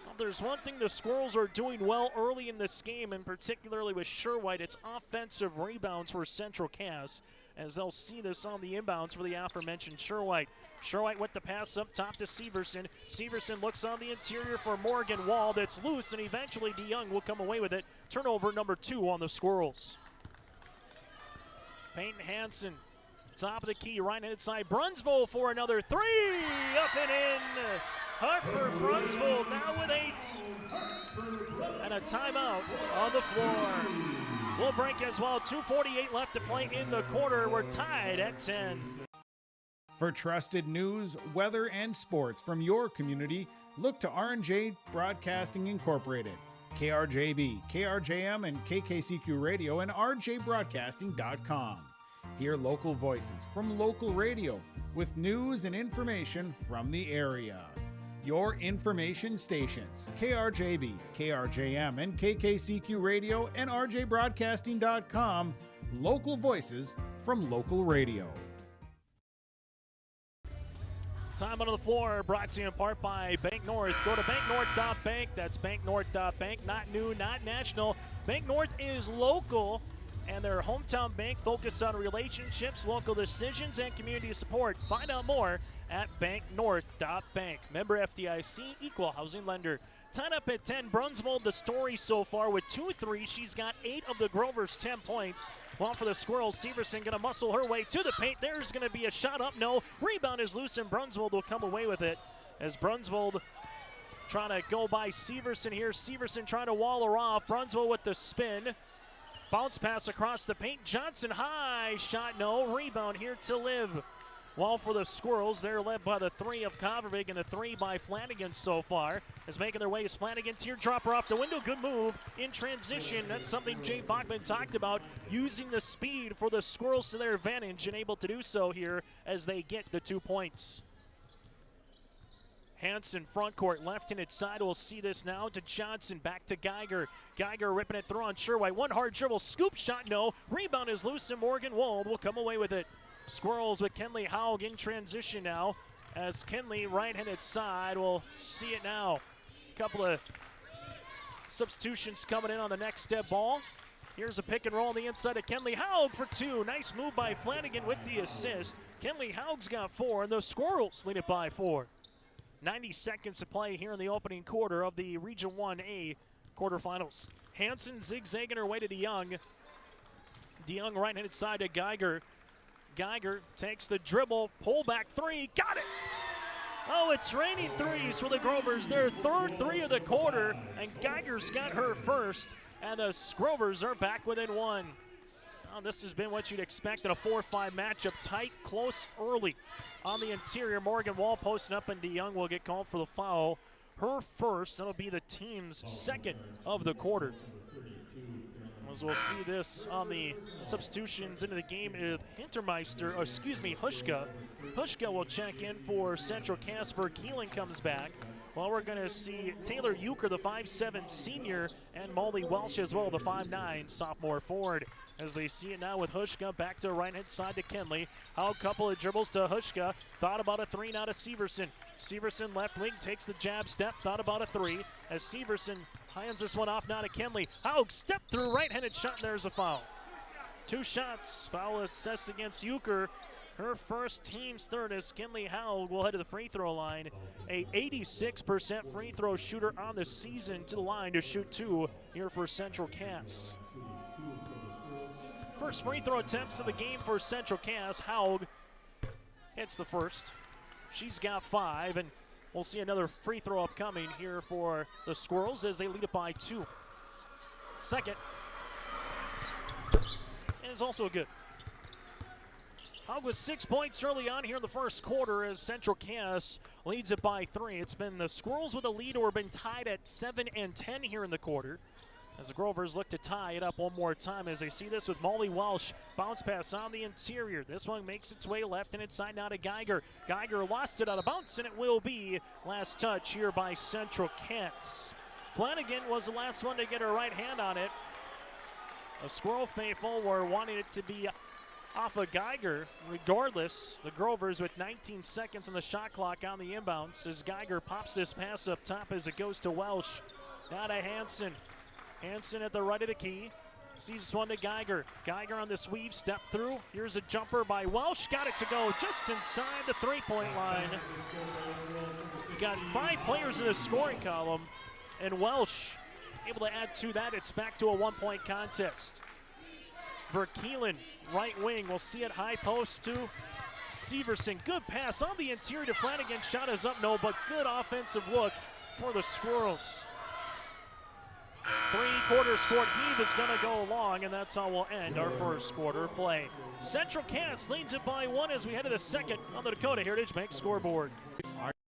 Well, there's one thing the Squirrels are doing well early in this game, and particularly with Sherwhite, it's offensive rebounds for Central Cass, as they'll see this on the inbounds for the aforementioned Sherwhite. Sherwhite with the pass up top to Severson. Severson looks on the interior for Morgan Wall. That's loose, and eventually DeYoung will come away with it. Turnover number 2 on the Squirrels. Peyton Hansen, top of the key, right-handed side. Brunsville for another 3, up and in. Harper Brunsville now with 8. And a timeout on the floor. We'll break as well. 2:48 left to play in the quarter. We're tied at 10. For trusted news, weather, and sports from your community, look to R&J Broadcasting Incorporated. KRJB, KRJM, and KKCQ Radio, and rjbroadcasting.com. Hear local voices from local radio with news and information from the area. Your information stations, KRJB, KRJM, and KKCQ Radio, and rjbroadcasting.com. Local voices from local radio. Time on the floor, brought to you in part by Bank North. Go to banknorth.bank. That's banknorth.bank. Not new, not national. Bank North is local, and their hometown bank focused on relationships, local decisions, and community support. Find out more at banknorth.bank. Member FDIC, equal housing lender. Tied up at 10, Brunsville, the story so far with 2 threes. She's got 8 of the Grovers' 10 points. While for the Squirrels, Severson going to muscle her way to the paint. There's going to be a shot up. No. Rebound is loose, and Brunsville will come away with it, as Brunsville trying to go by Severson here. Severson trying to wall her off. Brunsville with the spin. Bounce pass across the paint. Johnson high. Shot no. Rebound here to Liv. While for the Squirrels, they're led by the 3 of Kovervig and the 3 by Flanagan so far. As making their way is Flanagan. Teardropper off the window. Good move in transition. That's something Jay Bachman talked about, using the speed for the Squirrels to their advantage, and able to do so here as they get the 2 points. Hansen front court, left-handed side. We'll see this now to Johnson. Back to Geiger. Geiger ripping it through on Sherwhite. One hard dribble. Scoop shot, no. Rebound is loose, and Morgan Wald will come away with it. Squirrels with Kenley Haug in transition now, as Kenley right-handed side. We'll see it now. Couple of substitutions coming in on the next step ball. Here's a pick and roll on the inside of Kenley Haug for 2. Nice move by Flanagan with the assist. Kenley Haug's got 4, and the Squirrels lead it by 4. 90 seconds to play here in the opening quarter of the Region 1A quarterfinals. Hansen zigzagging her way to DeYoung. DeYoung right-handed side to Geiger. Geiger takes the dribble, pull back 3, got it! Oh, it's raining threes for the Grovers. Their third 3 of the quarter, and Geiger's got her first, and the Grovers are back within 1. Oh, this has been what you'd expect in a 4-5 matchup. Tight, close, early. On the interior, Morgan Wall posting up, and DeYoung will get called for the foul. Her first, that'll be the team's second of the quarter. As we'll see this on the substitutions into the game with Hushka. Hushka will check in for Central Cass. Keelan comes back. Well, we're going to see Taylor Euchre, the 5'7 senior, and Molly Welsh as well, the 5'9 sophomore forward. As they see it now with Hushka back to right-hand side to Kenley. How a couple of dribbles to Hushka. Thought about a three now to Severson. Severson left wing takes the jab step. Thought about a three as Severson hands this one off now to Kenley. Haug step through right-handed shot, and there's a foul. 2 shots. Foul assessed against Euchre. Her first, team's third, as Kenley Haug will head to the free throw line. A 86% free throw shooter on the season to the line to shoot 2 here for Central Cass. First free throw attempts of the game for Central Cass. Haug hits the first. She's got 5, and we'll see another free throw upcoming here for the Squirrels as they lead it by 2. Second is also good. Haug with 6 points early on here in the first quarter as Central Cass leads it by 3. It's been the Squirrels with a lead or been tied at 7 and 10 here in the quarter. As the Grovers look to tie it up one more time as they see this with Molly Welsh. Bounce pass on the interior. This one makes its way left and inside now to Geiger. Geiger lost it out of bounds, and it will be last touch here by Central Cass. Flanagan was the last one to get her right hand on it. The Squirrel faithful were wanting it to be off of Geiger. Regardless, the Grovers with 19 seconds on the shot clock on the inbounds as Geiger pops this pass up top as it goes to Welsh. Now to Hansen. Hansen at the right of the key. Sees this one to Geiger. Geiger on this weave, step through. Here's a jumper by Welsh. Got it to go just inside the three-point line. You got 5 players in the scoring column, and Welsh able to add to that. It's back to a 1-point contest. Verkeelen, right wing. We'll see it high post to Severson. Good pass on the interior to Flanagan. Shot is up, no, but good offensive look for the Squirrels. 3-quarter court heave is going to go long, and that's how we'll end our first quarter play. Central Cass leads it by 1 as we head to the second on the Dakota Heritage Bank scoreboard.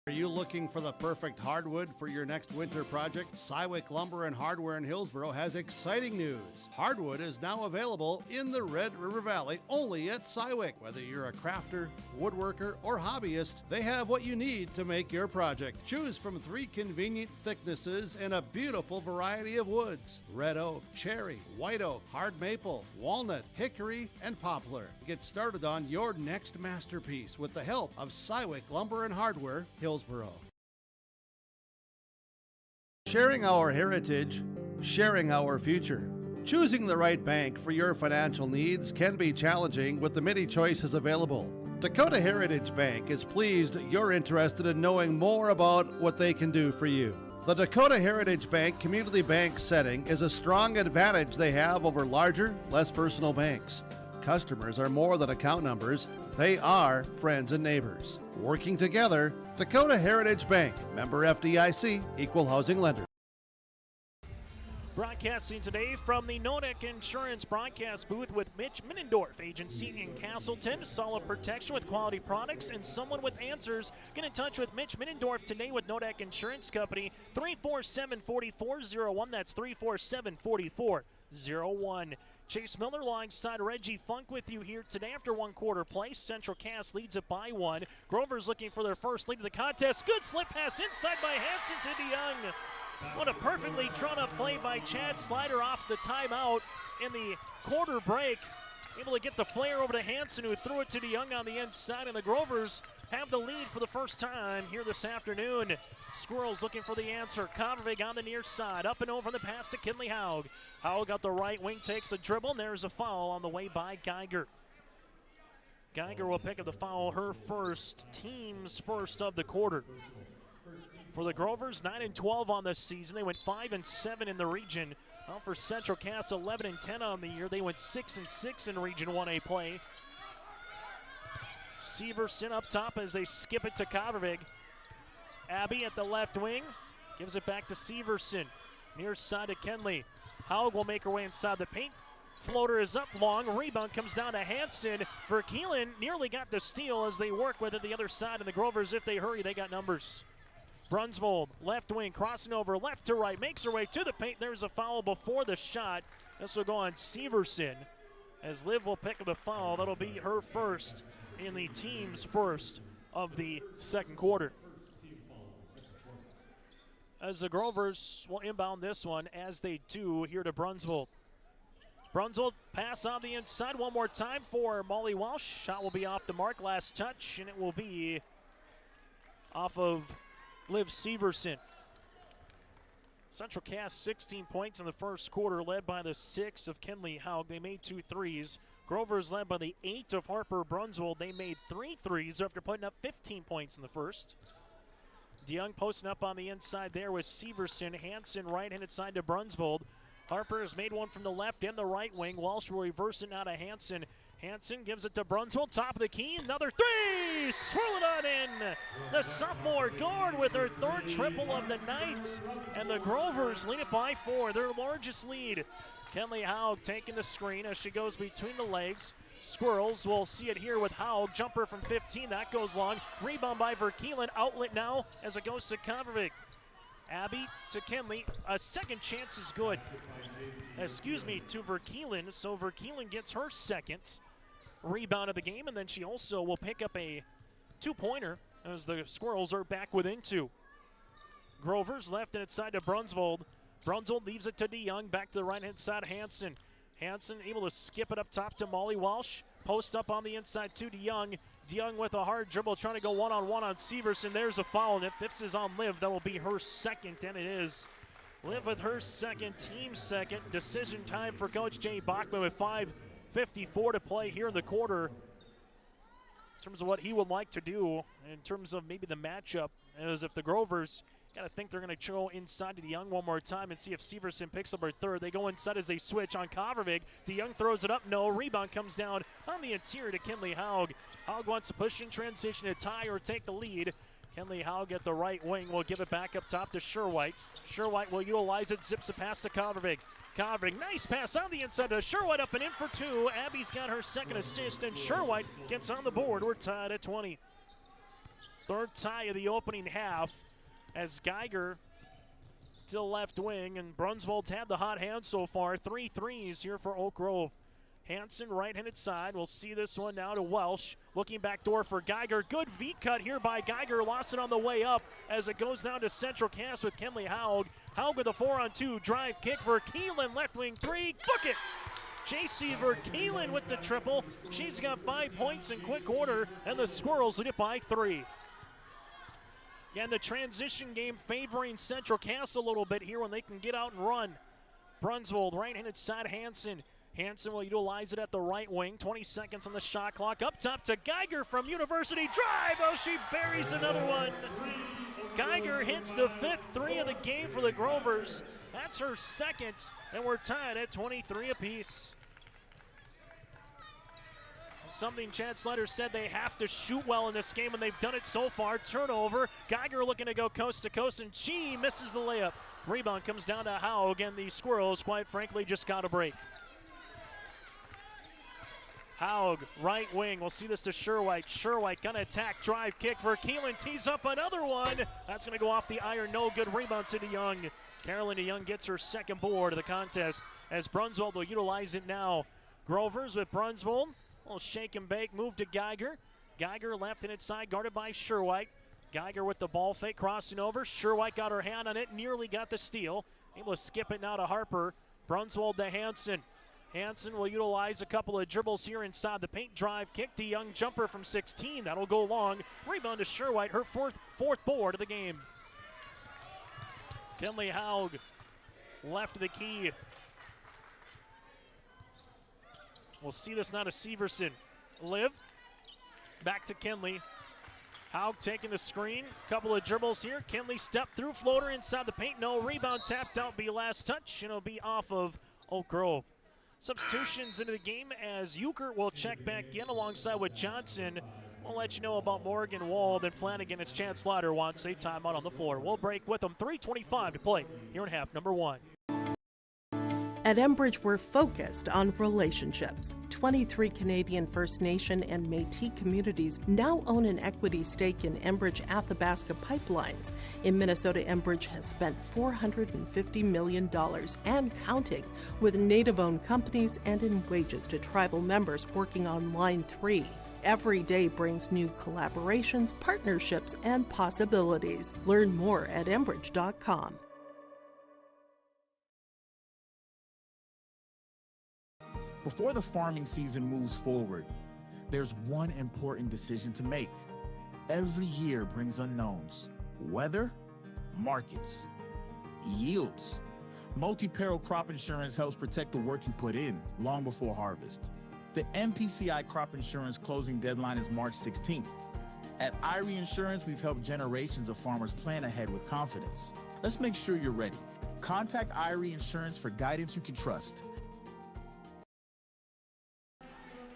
Are you looking for the perfect hardwood for your next winter project? Cywick Lumber and Hardware in Hillsboro has exciting news. Hardwood is now available in the Red River Valley only at Cywick. Whether you're a crafter, woodworker, or hobbyist, they have what you need to make your project. Choose from 3 convenient thicknesses and a beautiful variety of woods: red oak, cherry, white oak, hard maple, walnut, hickory, and poplar. Get started on your next masterpiece with the help of Cywick Lumber and Hardware, Hillsboro. Sharing our heritage, sharing our future. Choosing the right bank for your financial needs can be challenging with the many choices available. Dakota Heritage Bank is pleased you're interested in knowing more about what they can do for you. The Dakota Heritage Bank community bank setting is a strong advantage they have over larger, less personal banks. Customers are more than account numbers. They are friends and neighbors. Working together, Dakota Heritage Bank, member FDIC, equal housing lender. Broadcasting today from the Nodek Insurance broadcast booth with Mitch Minnendorf, agency in Castleton. Solid protection with quality products and someone with answers. Get in touch with Mitch Minnendorf today with Nodek Insurance Company, 347-4401. That's 347-4401. Chase Miller alongside Reggie Funk with you here today after 1 quarter play. Central Cass leads it by 1. Grover's looking for their first lead of the contest. Good slip pass inside by Hansen to DeYoung. What a perfectly drawn up play by Chad Slider off the timeout in the quarter break. Able to get the flare over to Hansen, who threw it to DeYoung on the inside, and the Grovers have the lead for the first time here this afternoon. Squirrels looking for the answer. Kovarovig on the near side. Up and over the pass to Kinley Haug. Haug got the right wing, takes a dribble, and there's a foul on the way by Geiger. Geiger will pick up the foul, her first, team's first of the quarter. For the Grovers, 9-12 on this season. They went 5-7 in the region. Well, for Central Cass, 11-10 on the year. They went 6-6 in Region 1A play. Severson up top as they skip it to Kovarovig. Abby at the left wing, gives it back to Severson. Near side to Kenley. Haug will make her way inside the paint. Floater is up long, rebound comes down to Hansen. Verkeelen nearly got the steal as they work with it the other side, and the Grovers, if they hurry, they got numbers. Brunsvold, left wing, crossing over left to right, makes her way to the paint. There's a foul before the shot. This will go on Severson as Liv will pick up the foul. That'll be her first in the team's first of the second quarter. As the Grovers will inbound this one, as they do here to Brunsvold. Brunsvold pass on the inside one more time for Molly Walsh. Shot will be off the mark, last touch, and it will be off of Liv Severson. Central Cass 16 points in the first quarter, led by the 6 of Kenley Haug. They made 2 threes. Grovers led by the 8 of Harper Brunsvold. They made 3 threes after putting up 15 points in the first. DeYoung posting up on the inside there with Severson. Hansen right-handed side to Brunsvold. Harper has made one from the left and the right wing. Walsh will reverse it now to Hansen. Hansen gives it to Brunsvold, top of the key, another 3! Swirl it on in! The sophomore guard with her 3rd triple of the night. And the Grovers lead it by 4, their largest lead. Kenley Haug taking the screen as she goes between the legs. Squirrels, we'll see it here with Haug. Jumper from 15, that goes long. Rebound by Verkeelen, outlet now as it goes to Konvervik. Abby to Kenley, a second chance is good. To Verkeelen, so Verkeelen gets her second rebound of the game, and then she also will pick up a 2-pointer as the Squirrels are back within 2. Grovers left-hand side to Brunsvold. Brunsvold leaves it to DeYoung, back to the right-hand side, Hansen. Hansen able to skip it up top to Molly Walsh. Post up on the inside to DeYoung. DeYoung with a hard dribble, trying to go one-on-one on Severson. There's a foul, and if this is on Liv, that will be her second, and it is. Liv with her second, team second. Decision time for Coach Jay Bachman with 5:54 to play here in the quarter. In terms of what he would like to do, in terms of maybe the matchup, as if the Grovers got to think they're going to go inside to DeYoung one more time and see if Severson picks up her 3rd. They go inside as they switch on Konvervik. DeYoung throws it up, no. Rebound comes down on the interior to Kenley Haug. Haug wants to push in transition to tie or take the lead. Kenley Haug at the right wing will give it back up top to Sherwhite. Sherwhite will utilize it, zips it past to Konvervik. Konvervik, nice pass on the inside to Sherwhite, up and in for 2. Abby's got her second assist, and Sherwhite gets on the board. We're tied at 20. 3rd tie of the opening half as Geiger to the left wing, and Brunsvold's had the hot hand so far. 3 threes here for Oak Grove. Hansen right-handed side. We'll see this one now to Welsh. Looking back door for Geiger. Good V-cut here by Geiger. Lost it on the way up as it goes down to Central Cass with Kenley Haug. Haug with a 4-on-2 drive kick for Keelan. Left wing 3. Book it! J.C. Verkeelen with the triple. She's got 5 points in quick order, and the Squirrels lead it by 3. Again, the transition game favoring Central Cass a little bit here when they can get out and run. Brunsvold, right-handed side, Hansen. Hansen will utilize it at the right wing. 20 seconds on the shot clock. Up top to Geiger from University. Drive! Oh, she buries another one. Geiger hits the 5th 3 of the game for the Grovers. That's her second, and we're tied at 23 apiece. Something Chad Slider said, they have to shoot well in this game, and they've done it so far. Turnover. Geiger looking to go coast to coast, and she misses the layup. Rebound comes down to Haug, and the Squirrels, quite frankly, just got a break. Haug, right wing. We'll see this to Sherwhite. Sherwhite gonna attack, drive kick for Keelan. Tees up another one. That's gonna go off the iron. No good. Rebound to DeYoung. Carolyn DeYoung gets her second board of the contest as Brunsvold will utilize it now. Grovers with Brunsvold. Little shake and bake, move to Geiger. Geiger left-handed side, guarded by Sherwhite. Geiger with the ball fake, crossing over. Sherwhite got her hand on it, nearly got the steal. Able to skip it now to Harper. Brunsvold to Hansen. Hansen will utilize a couple of dribbles here inside the paint. Drive kick to DeYoung, jumper from 16. That'll go long. Rebound to Sherwhite, her fourth board of the game. Kenley Haug, left of the key. We'll see this now to Severson. Liv, back to Kenley. Haug taking the screen. Couple of dribbles here. Kenley step through, floater inside the paint. No rebound, tapped out, be last touch, and it'll be off of Oak Grove. Substitutions into the game as Euchert will check back in alongside with Johnson. We'll let you know about Morgan Wall, then Flanagan. It's Chad Slider wants a timeout on the floor. We'll break with them. 3:25 to play here in half number 1. At Enbridge, we're focused on relationships. 23 Canadian First Nation and Métis communities now own an equity stake in Enbridge Athabasca Pipelines. In Minnesota, Enbridge has spent $450 million and counting, with Native-owned companies and in wages to tribal members working on Line 3. Every day brings new collaborations, partnerships, and possibilities. Learn more at Enbridge.com. Before the farming season moves forward, there's one important decision to make. Every year brings unknowns: weather, markets, yields. Multi-peril crop insurance helps protect the work you put in long before harvest. The MPCI crop insurance closing deadline is March 16th. At Irie Insurance, we've helped generations of farmers plan ahead with confidence. Let's make sure you're ready. Contact Irie Insurance for guidance you can trust.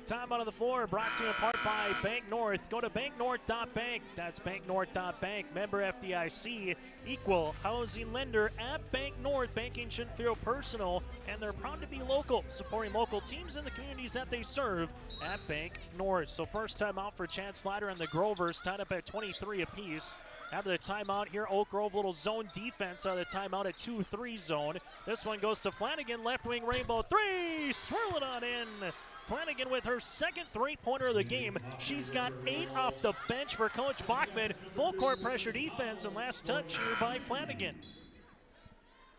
Time out of the floor, brought to you in part by Bank North. Go to banknorth.bank. That's banknorth.bank. Member FDIC, equal housing lender at Bank North. Banking shouldn't feel personal, and they're proud to be local, supporting local teams in the communities that they serve at Bank North. So first time out for Chad Slider and the Grovers, tied up at 23 apiece. Out of the timeout here, Oak Grove, little zone defense out of the timeout at 2-3 zone. This one goes to Flanagan, left wing rainbow three, swirl it on in. Flanagan with her second three-pointer of the game. She's got 8 off the bench for Coach Bachman. Full court pressure defense, and last touch here by Flanagan.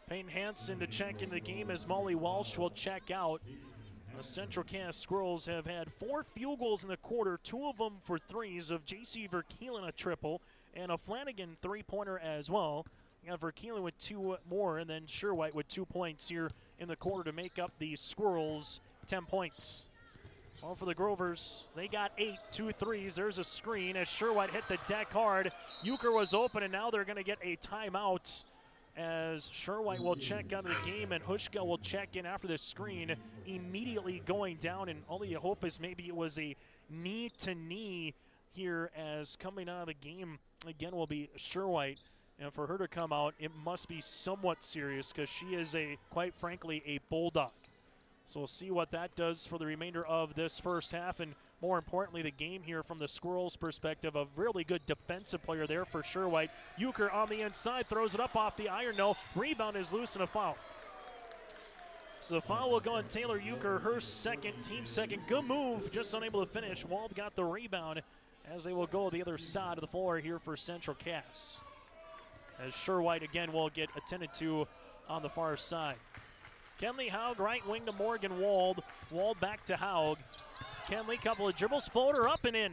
Payne Hansen to check into the game as Molly Walsh will check out. The Central Cass Squirrels have had 4 field goals in the quarter, 2 of them for threes, of J.C. Verkeelen a triple, and a Flanagan three-pointer as well. You have Verkeelen with 2 more, and then Sherwhite with 2 points here in the quarter to make up the Squirrels' 10 points. Well, for the Grovers, they got 8, 2 threes. There's a screen as Sherwhite hit the deck hard. Euchre was open, and now they're going to get a timeout as Sherwhite will check out of the game, and Hushka will check in after the screen, immediately going down. And all you hope is maybe it was a knee-to-knee here, as coming out of the game again will be Sherwhite. And for her to come out, it must be somewhat serious, because she is, quite frankly, a bulldog. So we'll see what that does for the remainder of this first half, and more importantly, the game here from the Squirrels' perspective. A really good defensive player there for Sherwhite. Euchre on the inside, throws it up off the iron. No, rebound is loose and a foul. So the foul will go on Taylor Euchre, her second, team second. Good move, just unable to finish. Wald got the rebound as they will go to the other side of the floor here for Central Cass. As Sherwhite again will get attended to on the far side. Kenley Haug, right wing to Morgan Wald. Wald back to Haug. Kenley, couple of dribbles, floater up and in.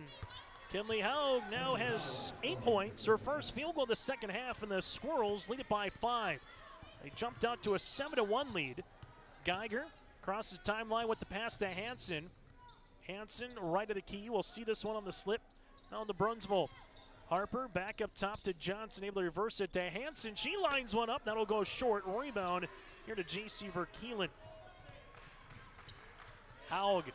Kenley Haug now has 8 points, her first field goal of the second half, and the Squirrels lead it by 5. They jumped out to a 7-1 lead. Geiger crosses timeline with the pass to Hansen. Hansen right of the key. We'll see this one on the slip. Now to Brunsvold. Harper back up top to Johnson, able to reverse it to Hansen. She lines one up. That'll go short. Rebound here to J.C. Verkeelen. Haug,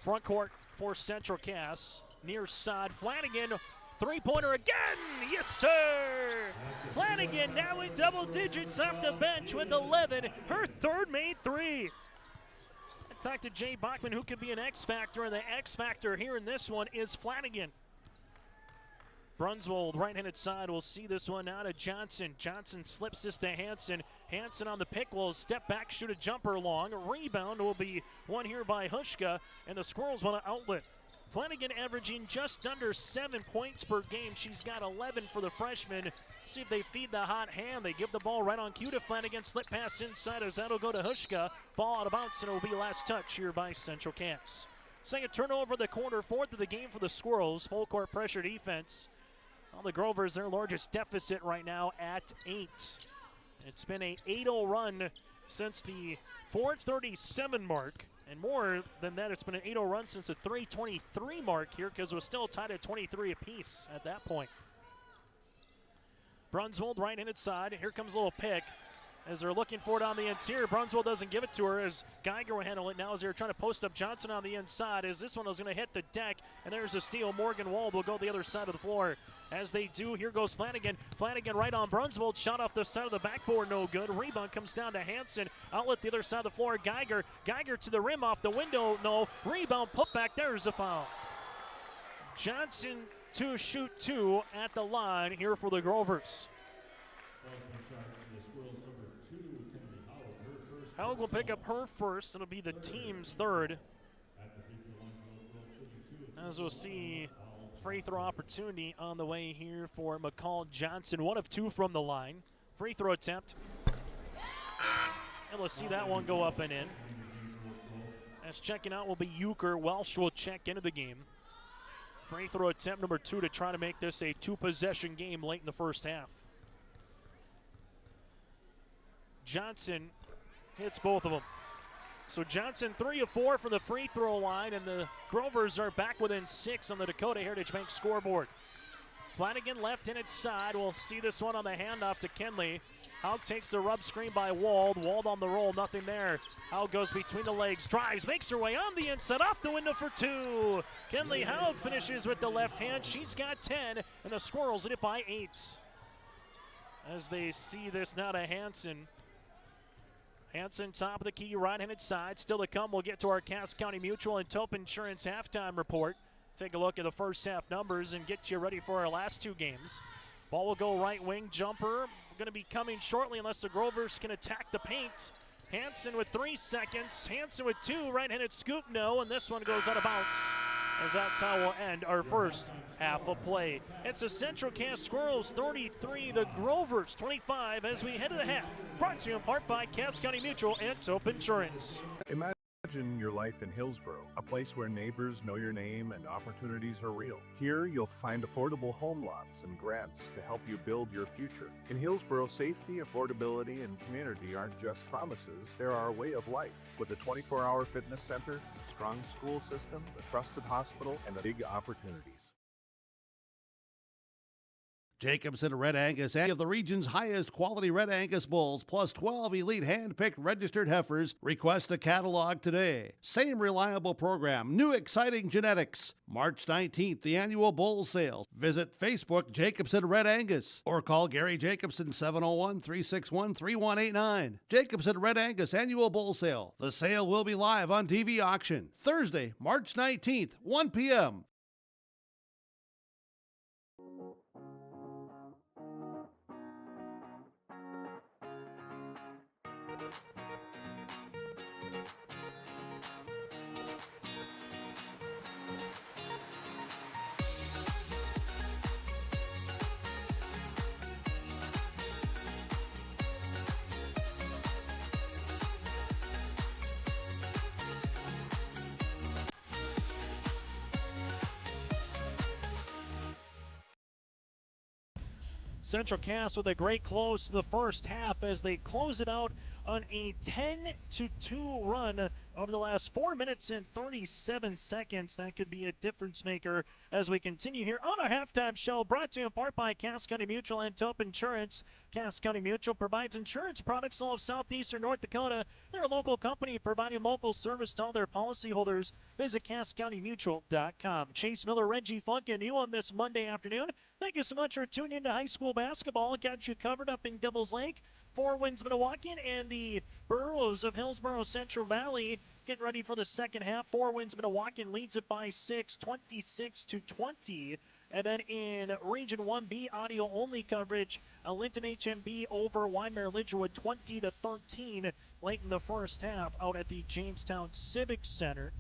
front court for Central Cass. Near side, Flanagan, three-pointer again. Yes, sir. Flanagan now in double digits off the bench with 11. Her third made 3. I talked to Jay Bachman, who could be an X factor, and the X factor here in this one is Flanagan. Brunsvold, right-handed side, will see this one out to Johnson. Johnson slips this to Hansen. Hansen on the pick will step back, shoot a jumper long. A rebound will be won here by Hushka, and the Squirrels want an outlet. Flanagan averaging just under 7 points per game. She's got 11 for the freshman. See if they feed the hot hand. They give the ball right on cue to Flanagan. Slip pass inside as that'll go to Hushka. Ball out of bounds, and it will be last touch here by Central Cass. Second turnover of the quarter, 4th of the game for the Squirrels. Full court pressure defense. Well, the Grovers, their largest deficit right now at 8. It's been a 8-0 run since the 4:37 mark. And more than that, it's been an 8-0 run since the 3:23 mark here, because it was still tied at 23 apiece at that point. Brunsvold, right-handed side. Here comes a little pick. as they're looking for it on the interior. Brunswell doesn't give it to her as Geiger will handle it now as they're trying to post up Johnson on the inside as this one is going to hit the deck, and there's a steal. Morgan Wald will go the other side of the floor. As they do, here goes Flanagan. Flanagan right on Brunswell, shot off the side of the backboard, no good. Rebound comes down to Hanson. Outlet the other side of the floor, Geiger. Geiger to the rim, off the window, no. Rebound, put back, there's a foul. Johnson to shoot 2 at the line here for the Grovers. Haug will pick up her first. It'll be the team's third. As we'll see, free throw opportunity on the way here for McCall Johnson. 1 of 2 from the line. Free throw attempt. And we'll see that one go up and in. As checking out will be Euchre. Welsh will check into the game. Free throw attempt number 2 to try to make this a 2-possession game late in the first half. Johnson hits both of them. So Johnson 3 of 4 from the free throw line, and the Grovers are back within 6 on the Dakota Heritage Bank scoreboard. Flanagan left-handed side. We'll see this one on the handoff to Kenley. Haug takes the rub screen by Wald. Wald on the roll, nothing there. Haug goes between the legs, drives, makes her way on the inside, off the window for 2. Kenley Haug finishes with the left hand. She's got 10, and the Squirrels hit it by 8. As they see this now to Hanson. Hanson, top of the key, right-handed side. Still to come, we'll get to our Cass County Mutual and Tope Insurance halftime report. Take a look at the first half numbers and get you ready for our last 2 games. Ball will go right wing, jumper. Going to be coming shortly unless the Grovers can attack the paint. Hanson with 3 seconds. Hanson with 2, right-handed scoop, no, and this one goes out of bounds. As that's how we'll end our first half of play. It's the Central Cass Squirrels 33, the Grovers 25 as we head to the half. Brought to you in part by Cass County Mutual and Tope Insurance. Imagine your life in Hillsborough, a place where neighbors know your name and opportunities are real. Here, you'll find affordable home lots and grants to help you build your future. In Hillsborough, safety, affordability, and community aren't just promises, they're our way of life. With a 24-hour fitness center, a strong school system, a trusted hospital, and big opportunities. Jacobson Red Angus, any of the region's highest quality Red Angus bulls, plus 12 elite hand-picked registered heifers. Request a catalog today. Same reliable program, new exciting genetics. March 19th, the annual bull sales. Visit Facebook Jacobson Red Angus or call Gary Jacobson 701-361-3189. Jacobson Red Angus annual bull sale. The sale will be live on TV auction Thursday, March 19th, 1 p.m. Central Cass with a great close to the first half as they close it out on a 10-2 run over the last 4 minutes and 37 seconds. That could be a difference maker as we continue here on our halftime show, brought to you in part by Cass County Mutual and Tope Insurance. Cass County Mutual provides insurance products all of southeastern North Dakota. They're a local company providing local service to all their policyholders. Visit CassCountyMutual.com. Chase Miller, Reggie Funk, and you on this Monday afternoon. Thank you so much for tuning in to high school basketball. Got you covered up in Devils Lake. 4 wins Minnewacan and the Burros of Hillsborough Central Valley getting ready for the second half. 4 wins Minnewacan leads it by 6, 26-20. And then in Region 1B audio only coverage, Linton HMB over Weimar Lidgerwood 20-13 late in the first half out at the Jamestown Civic Center.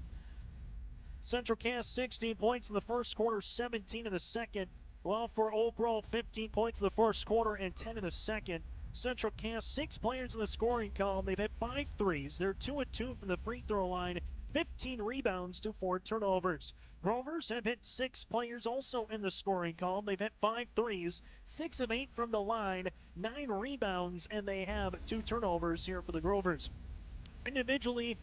Central Cass 16 points in the first quarter, 17 in the second. Well, for Oak Grove, 15 points in the first quarter and 10 in the second. Central Cass, 6 players in the scoring column. They've hit 5 threes. They're 2 of 2 from the free throw line, 15 rebounds to 4 turnovers. Grovers have hit 6 players also in the scoring column. They've hit 5 threes, 6 of 8 from the line, 9 rebounds, and they have 2 turnovers here for the Grovers. Individually,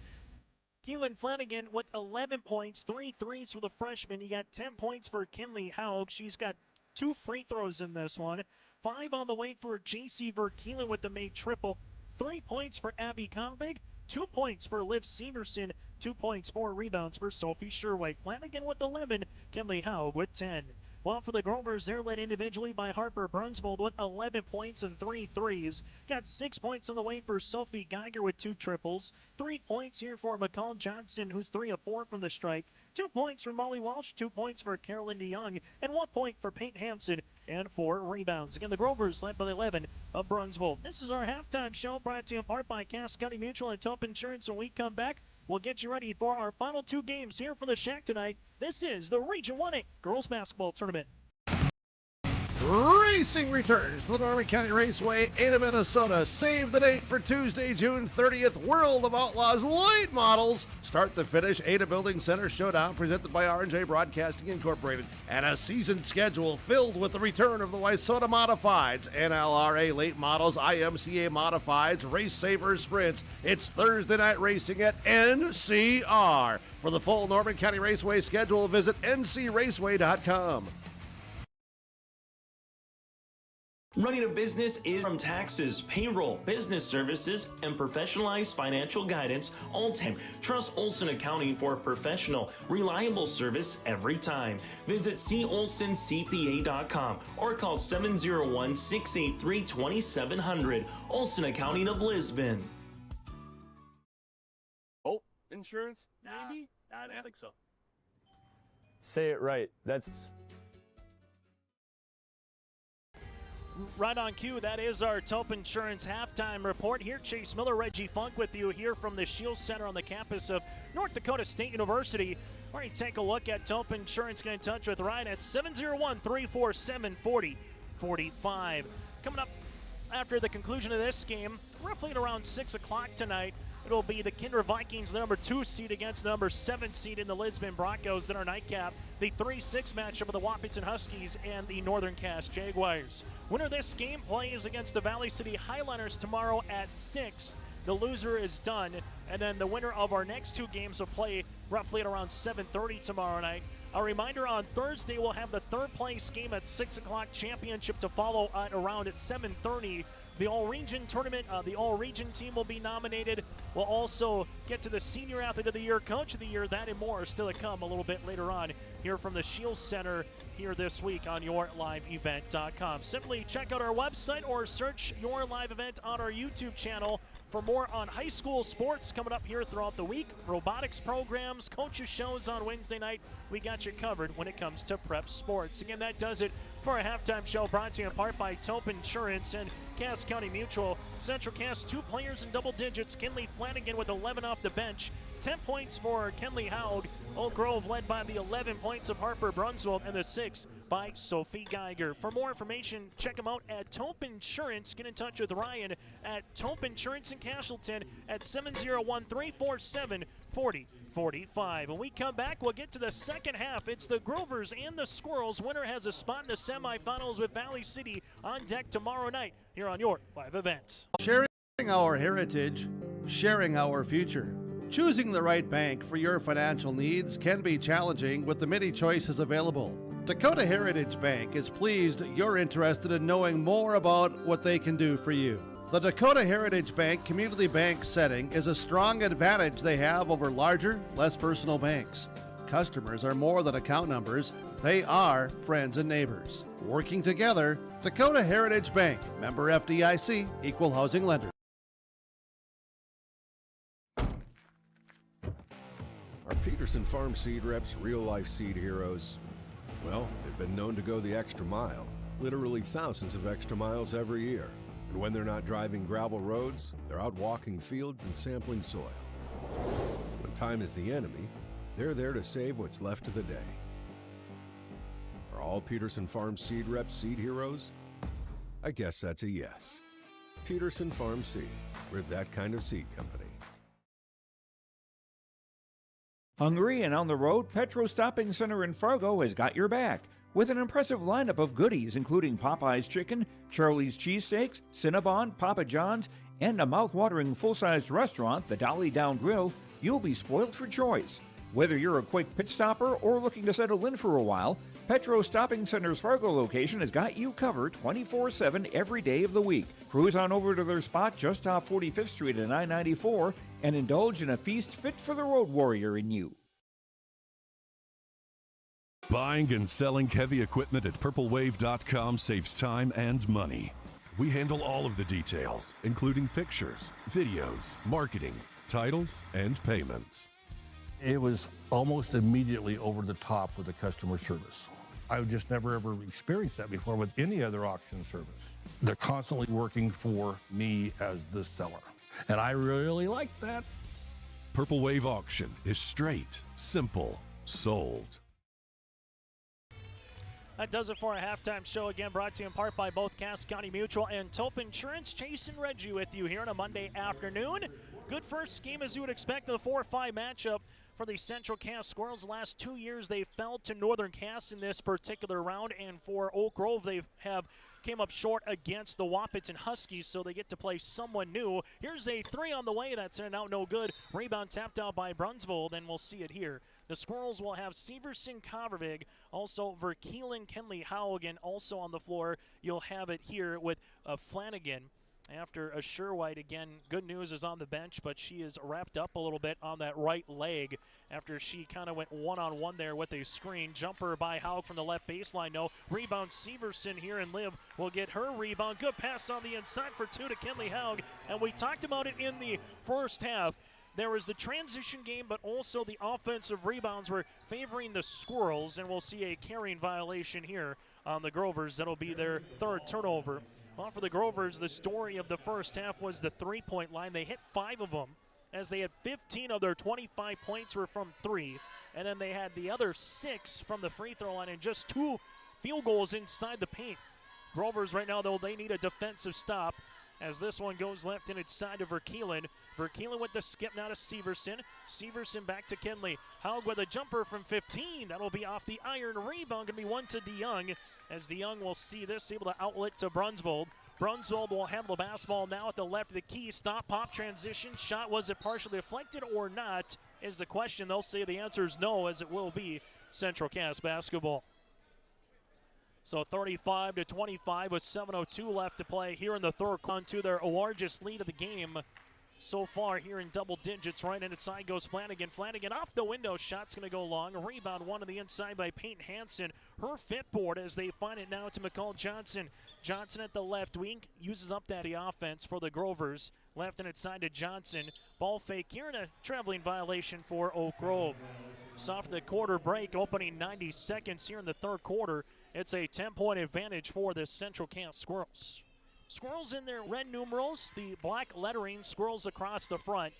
Keelan Flanagan with 11 points, 3 threes for the freshman. You got 10 points for Kinley Haug. She's got 2 free throws in this one. 5 on the way for J.C. Verkeelen with the made triple. 3 points for Abby Convig, 2 points for Liv Severson, 2 points, 4 rebounds for Sophie Sherway. Flanagan with 11, Kinley Howe with 10. While for the Grovers, they're led individually by Harper Brunsvold with 11 points and 3 threes. Got 6 points on the way for Sophie Geiger with 2 triples. 3 points here for McCall Johnson, who's 3 of 4 from the strike. 2 points for Molly Walsh, 2 points for Carolyn DeYoung, and 1 point for Peyton Hansen, and 4 rebounds. Again, the Grovers led by 11 of Brunsvold. This is our halftime show brought to you in part by Cass County Mutual and Top Insurance. When we come back, we'll get you ready for our final 2 games here from the Shack tonight. This is the Region 1A Girls Basketball Tournament. Racing returns to the Norman County Raceway, Ada, Minnesota. Save the date for Tuesday, June 30th. World of Outlaws late models. Start to finish, Ada Building Center Showdown presented by R&J Broadcasting Incorporated. And a season schedule filled with the return of the Wayzata Modifieds, NLRA late models, IMCA Modifieds, Race Savers Sprints. It's Thursday night racing at NCR. For the full Norman County Raceway schedule, visit ncraceway.com. Running a business is from taxes, payroll, business services, and professionalized financial guidance all time. Trust Olson Accounting for professional, reliable service every time. Visit colsoncpa.com or call 701-683-2700. Olson Accounting of Lisbon. Oh, insurance? Maybe? I don't think so. Say it right. That's... Right on cue, that is our Taupe Insurance halftime report. Here, Chase Miller, Reggie Funk with you here from the Shields Center on the campus of North Dakota State University. All right, take a look at Taupe Insurance. Get in touch with Ryan at 701-347-4045. Coming up after the conclusion of this game, roughly at around 6 o'clock tonight, it'll be the Kinder Vikings, the number 2 seed against the number 7 seed in the Lisbon Broncos. Then our nightcap, the 3-6 matchup of the Wahpeton Huskies and the Northern Cass Jaguars. Winner of this game plays against the Valley City Highlanders tomorrow at 6. The loser is done, and then the winner of our next 2 games will play roughly at around 7:30 tomorrow night. A reminder, on Thursday we'll have the 3rd place game at 6 o'clock, championship to follow at around at 7:30. The All-Region tournament, the All-Region team will be nominated. We'll also get to the Senior Athlete of the Year, Coach of the Year, that and more is still to come a little bit later on here from the Shields Center here this week on YourLiveEvent.com. Simply check out our website or search Your Live Event on our YouTube channel for more on high school sports coming up here throughout the week. Robotics programs, coaches shows on Wednesday night. We got you covered when it comes to prep sports. Again, that does it for a halftime show brought to you in part by Taupe Insurance and Cass County Mutual. Central Cass, 2 players in double digits. Kinley Flanagan with 11 off the bench. 10 points for Kenley Haug. Oak Grove led by the 11 points of Harper Brunsvold and the 6 by Sophie Geiger. For more information, check them out at Taupe Insurance. Get in touch with Ryan at Taupe Insurance in Castleton at 701-347-4045. When we come back, we'll get to the second half. It's the Grovers and the Squirrels. Winner has a spot in the semifinals with Valley City on deck tomorrow night here on Your Live Event. Sharing our heritage, sharing our future. Choosing the right bank for your financial needs can be challenging with the many choices available. Dakota Heritage Bank is pleased you're interested in knowing more about what they can do for you. The Dakota Heritage Bank community bank setting is a strong advantage they have over larger, less personal banks. Customers are more than account numbers, they are friends and neighbors. Working together, Dakota Heritage Bank, member FDIC, equal housing lender. Our Peterson Farm Seed Reps, real-life seed heroes, well, they've been known to go the extra mile, literally thousands of extra miles every year. And when they're not driving gravel roads, they're out walking fields and sampling soil. When time is the enemy, they're there to save what's left of the day. Are all Peterson Farm Seed Reps seed heroes? I guess that's a yes. Peterson Farm Seed, we're that kind of seed company. Hungry and on the road, Petro Stopping Center in Fargo has got your back with an impressive lineup of goodies including Popeye's Chicken, Charlie's Cheesesteaks, Cinnabon, Papa John's, and a mouth-watering full-sized restaurant, the Dolly Down Grill. You'll be spoiled for choice. Whether you're a quick pit stopper or looking to settle in for a while, Petro Stopping Center's Fargo location has got you covered 24/7 every day of the week. Cruise on over to their spot just off 45th Street and I-94 and indulge in a feast fit for the road warrior in you. Buying and selling heavy equipment at purplewave.com saves time and money. We handle all of the details, including pictures, videos, marketing, titles, and payments. It was almost immediately over the top with the customer service. I've just never ever experienced that before with any other auction service. They're constantly working for me as the seller, and I really like that. Purple Wave Auction is straight, simple, sold. That does it for a halftime show. Again, brought to you in part by both Cass County Mutual and Tope Insurance. Jason Reggie with you here on a Monday afternoon. Good first game as you would expect in the 4-5 matchup for the Central Cass Squirrels. The last 2 years they fell to Northern Cass in this particular round, and for Oak Grove they came up short against the Wahpeton Huskies, so they get to play someone new. Here's a three on the way. That's in and out, no good. Rebound tapped out by Brunsvold, and we'll see it here. The Squirrels will have Severson, Covervig, also Verkeelen, Kenley, Haug, and also on the floor you'll have it here with Flanagan. After a Sherwhite, again, good news is on the bench, but she is wrapped up a little bit on that right leg after she kind of went one-on-one there with a screen. Jumper by Haug from the left baseline, no. Rebound Severson here, and Liv will get her rebound. Good pass on the inside for two to Kenley Haug, and we talked about it in the first half. There was the transition game, but also the offensive rebounds were favoring the Squirrels, and we'll see a carrying violation here on the Grovers. That'll be their third turnover. Well, for the Grovers, the story of the first half was the three-point line. They hit 5 of them, as they had 15 of their 25 points were from 3, and then they had the other 6 from the free throw line and just 2 field goals inside the paint. Grovers right now, though, they need a defensive stop, as this one goes left and inside to Verkeelen. Verkeelen with the skip now to Severson. Severson back to Kenley. Haug with a jumper from 15. That'll be off the iron. Rebound going to be one to DeYoung, as DeYoung will see this, able to outlet to Brunsvold. Brunsvold will handle the basketball now at the left of the key. Stop, pop, transition. Shot, was it partially deflected or not, is the question. They'll say the answer is no, as it will be Central Cass basketball. So 35-25 with 7:02 left to play here in the third. On to their largest lead of the game so far here in double digits. Right in inside goes Flanagan. Flanagan off the window. Shot's going to go long. A rebound one on the inside by Peyton Hansen. Her fitboard as they find it now to McCall Johnson. Johnson at the left wing uses up that the offense for the Grovers. Left and inside to Johnson. Ball fake here, and a traveling violation for Oak Grove. So after the quarter break, opening 90 seconds here in the third quarter, it's a 10-point advantage for the Central Cass Squirrels. Squirrels in their red numerals, the black lettering, Squirrels across the front.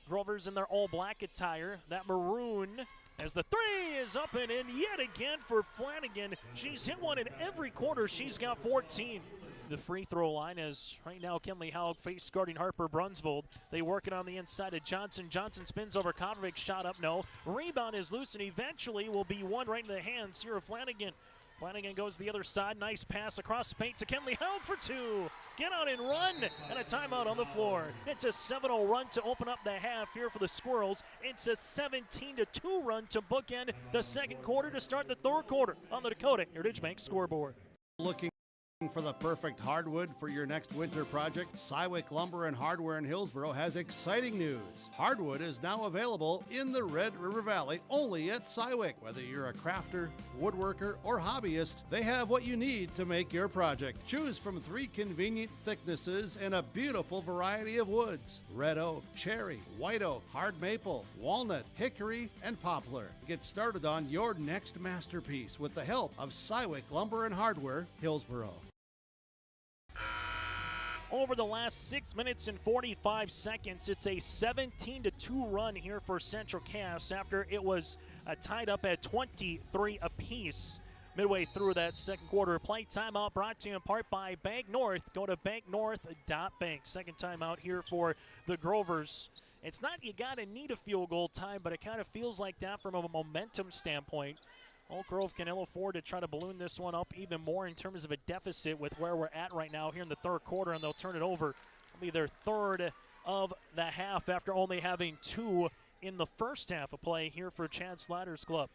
Grovers in their all-black attire. That maroon as the three is up and in yet again for Flanagan. She's hit one in every quarter. She's got 14. The free throw line is right now Kenley Haug face guarding Harper Brunsvold. They work it on the inside of Johnson. Johnson spins over Kovacic, shot up, no. Rebound is loose and eventually will be one right in the hands here of Flanagan. Flanagan goes to the other side. Nice pass across the paint to Kenley Haug for 2. Get out and run, and a timeout on the floor. It's a 7-0 run to open up the half here for the Squirrels. It's a 17-2 run to bookend the second quarter to start the third quarter on the Dakota Heritage Bank scoreboard. Looking for the perfect hardwood for your next winter project? Cywick Lumber and Hardware in Hillsboro has exciting news. Hardwood is now available in the Red River Valley only at Cywick. Whether you're a crafter, woodworker, or hobbyist, they have what you need to make your project. Choose from 3 convenient thicknesses and a beautiful variety of woods: red oak, cherry, white oak, hard maple, walnut, hickory, and poplar. Get started on your next masterpiece with the help of Cywick Lumber and Hardware, Hillsboro. Over the last 6 minutes and 45 seconds, it's a 17-2 run here for Central Cass after it was tied up at 23 apiece midway through that second quarter. Play timeout brought to you in part by Bank North. Go to banknorth.bank. Second timeout here for the Grovers. It's not you got to need a field goal time, but it kind of feels like that from a momentum standpoint. Oak Grove can ill afford to try to balloon this one up even more in terms of a deficit with where we're at right now here in the third quarter, and they'll turn it over. It'll be their third of the half after only having 2 in the first half of play here for Chad Slatter's club.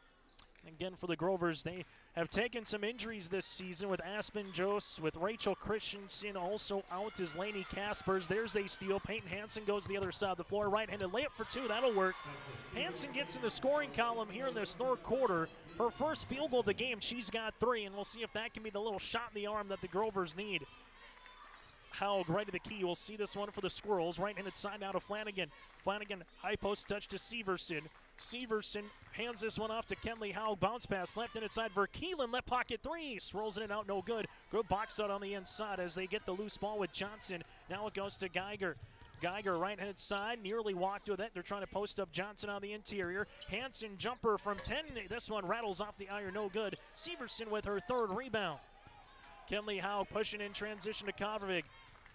Again, for the Grovers, they have taken some injuries this season with Aspen Jose, with Rachel Christensen also out as Lainey Kaspers. There's a steal. Peyton Hansen goes to the other side of the floor. Right-handed layup for two. That'll work. Hansen gets in the scoring column here in this third quarter. Her first field goal of the game. She's got three, and we'll see if that can be the little shot in the arm that the Grovers need. Haug right to the key. We'll see this one for the Squirrels. Right-handed side now to Flanagan. Flanagan, high post touch to Severson. Severson hands this one off to Kenley Haug. Bounce pass left-handed side. Verkeelen, left pocket three. Swirls it in out, no good. Good box out on the inside as they get the loose ball with Johnson. Now it goes to Geiger. Geiger, right-hand side, nearly walked with it. They're trying to post up Johnson on the interior. Hansen jumper from 10. This one rattles off the iron, no good. Severson with her third rebound. Kenley Haug pushing in transition to Kovrig.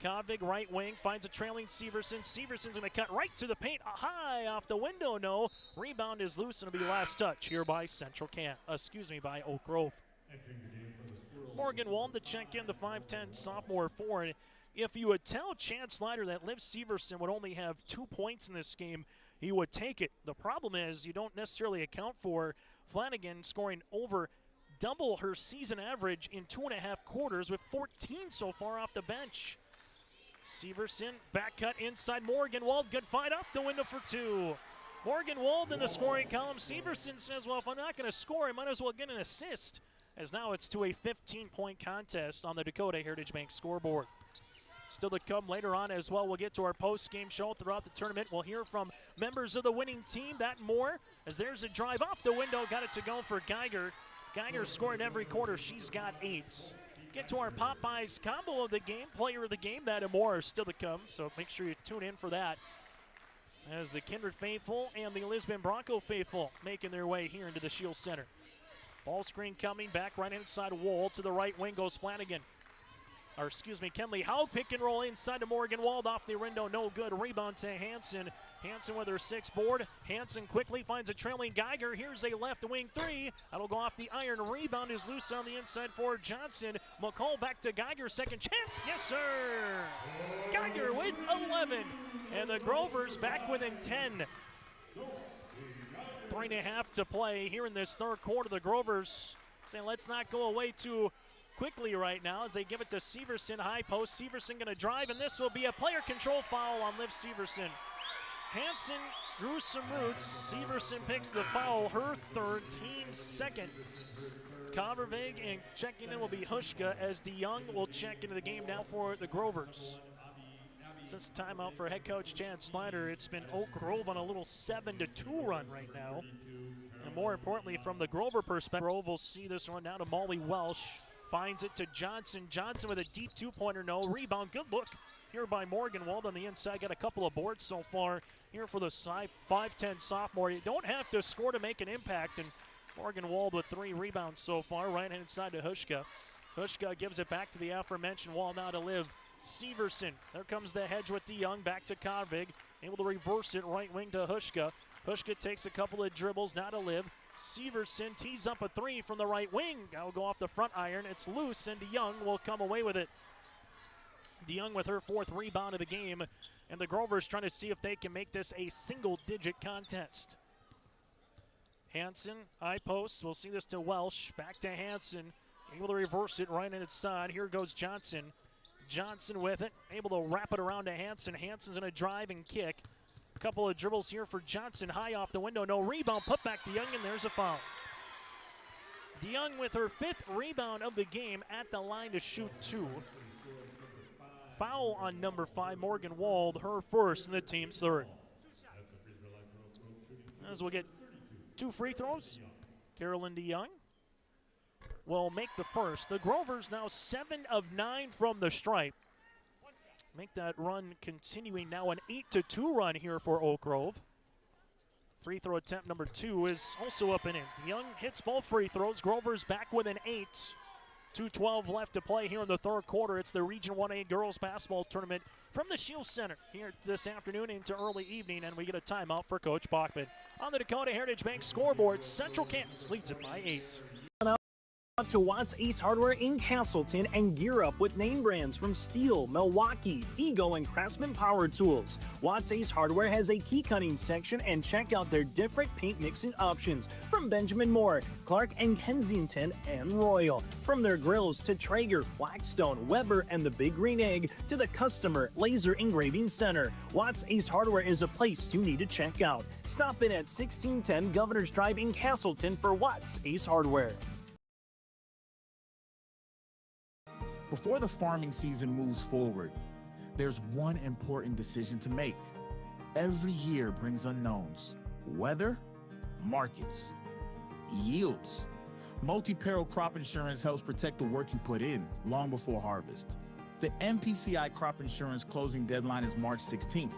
Kovrig, right wing, finds a trailing Severson. Severson's going to cut right to the paint. High off the window, no. Rebound is loose, and it'll be last touch here by by Oak Grove. Morgan Wald to check in the 5'10 sophomore forward. If you would tell Chad Slider that Liv Severson would only have 2 points in this game, he would take it. The problem is you don't necessarily account for Flanagan scoring over double her season average in 2.5 quarters with 14 so far off the bench. Severson, back cut inside Morgan-Wald. Good find off the window for two. Morgan-Wald in the scoring column. Severson says, well, if I'm not going to score, I might as well get an assist. As now it's to a 15-point contest on the Dakota Heritage Bank scoreboard. Still to come later on as well. We'll get to our post-game show throughout the tournament. We'll hear from members of the winning team, that and more. As there's a drive off the window. Got it to go for Geiger. Geiger scoring every quarter. She's got 8. Get to our Popeyes combo of the game, player of the game. That and more are still to come, so make sure you tune in for that. As the Kindred faithful and the Lisbon Bronco faithful making their way here into the Shield Center. Ball screen coming back right inside Wall. To the right wing goes Flanagan. Kenley Haug pick and roll inside to Morgan-Wald off the window, no good. Rebound to Hansen. Hansen with her 6th board. Hansen quickly finds a trailing Geiger. Here's a left wing three. That'll go off the iron. Rebound is loose on the inside for Johnson. McCall back to Geiger. Second chance. Yes, sir. Geiger with 11. And the Grovers back within 10. 3.5 to play here in this third quarter. The Grovers saying let's not go away too quickly right now as they give it to Severson, high post. Severson going to drive, and this will be a player control foul on Liv Severson. Hansen grew some roots. Severson picks the foul, her third, team second. Kavervig and checking in will be Hushka as DeYoung will check into the game now for the Grovers. Since timeout for head coach Chad Slider, it's been Oak Grove on a little 7-2 run right now. And more importantly, from the Grover perspective, Grove will see this run now to Molly Welsh. Finds it to Johnson. Johnson with a deep two-pointer, no. Rebound, good look here by Morgan-Wald on the inside. Got a couple of boards so far here for the 5'10 sophomore. You don't have to score to make an impact, and Morgan-Wald with 3 rebounds so far. Right-hand side to Hushka. Hushka gives it back to the aforementioned Wall now to Liv Severson. There comes the hedge with DeYoung. Back to Kovrig. Able to reverse it right wing to Hushka. Hushka takes a couple of dribbles now to Liv. Severson tees up a 3 from the right wing. That'll go off the front iron. It's loose, and DeYoung will come away with it. DeYoung with her 4th rebound of the game, and the Grovers trying to see if they can make this a single-digit contest. Hansen, high post. We'll see this to Welsh. Back to Hansen. Able to reverse it right in its side. Here goes Johnson. Johnson with it. Able to wrap it around to Hansen. Hansen's going to drive and kick. A couple of dribbles here for Johnson. High off the window. No rebound. Put back DeYoung, and there's a foul. DeYoung with her 5th rebound of the game at the line to shoot 2. Foul on number 5, Morgan-Wald, her first and the team's 3rd. As we'll get 2 free throws. Carolyn DeYoung will make the first. The Grovers now 7 of 9 from the stripe. Make that run continuing now, an 8-2 run here for Oak Grove. Free throw attempt number 2 is also up and in. DeYoung hits both free throws. Grovers back with an 8. 2:12 left to play here in the third quarter. It's the Region 1A girls basketball tournament from the Shield Center here this afternoon into early evening, and we get a timeout for Coach Bachman. On the Dakota Heritage Bank scoreboard, Central Kansas leads it by 8. To Watts Ace Hardware in Castleton and gear up with name brands from Steel, Milwaukee, Ego, and Craftsman Power Tools. Watts Ace Hardware has a key cutting section, and check out their different paint mixing options from Benjamin Moore, Clark and Kensington, and Royal. From their grills to Traeger, Blackstone, Weber, and the Big Green Egg to the customer laser engraving center. Watts Ace Hardware is a place you need to check out. Stop in at 1610 Governor's Drive in Castleton for Watts Ace Hardware. Before the farming season moves forward, there's one important decision to make. Every year brings unknowns: weather, markets, yields. Multi-peril crop insurance helps protect the work you put in long before harvest. The MPCI crop insurance closing deadline is March 16th.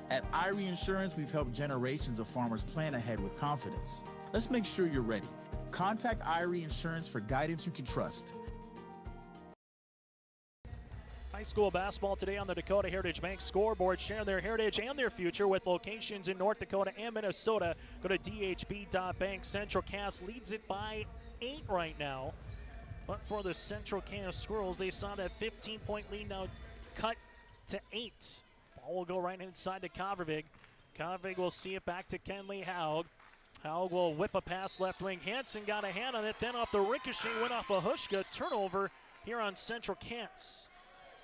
At IRE Insurance, we've helped generations of farmers plan ahead with confidence. Let's make sure you're ready. Contact IRE Insurance for guidance you can trust. High school basketball today on the Dakota Heritage Bank scoreboard, sharing their heritage and their future with locations in North Dakota and Minnesota. Go to dhb.bank. Central Cass leads it by 8 right now. But for the Central Cass Squirrels, they saw that 15-point lead now cut to 8. Ball will go right inside to Kavervig. Kavervig will see it back to Kenley Haug. Haug will whip a pass left wing. Hansen got a hand on it, then off the ricochet, went off a Hushka. Turnover here on Central Cass.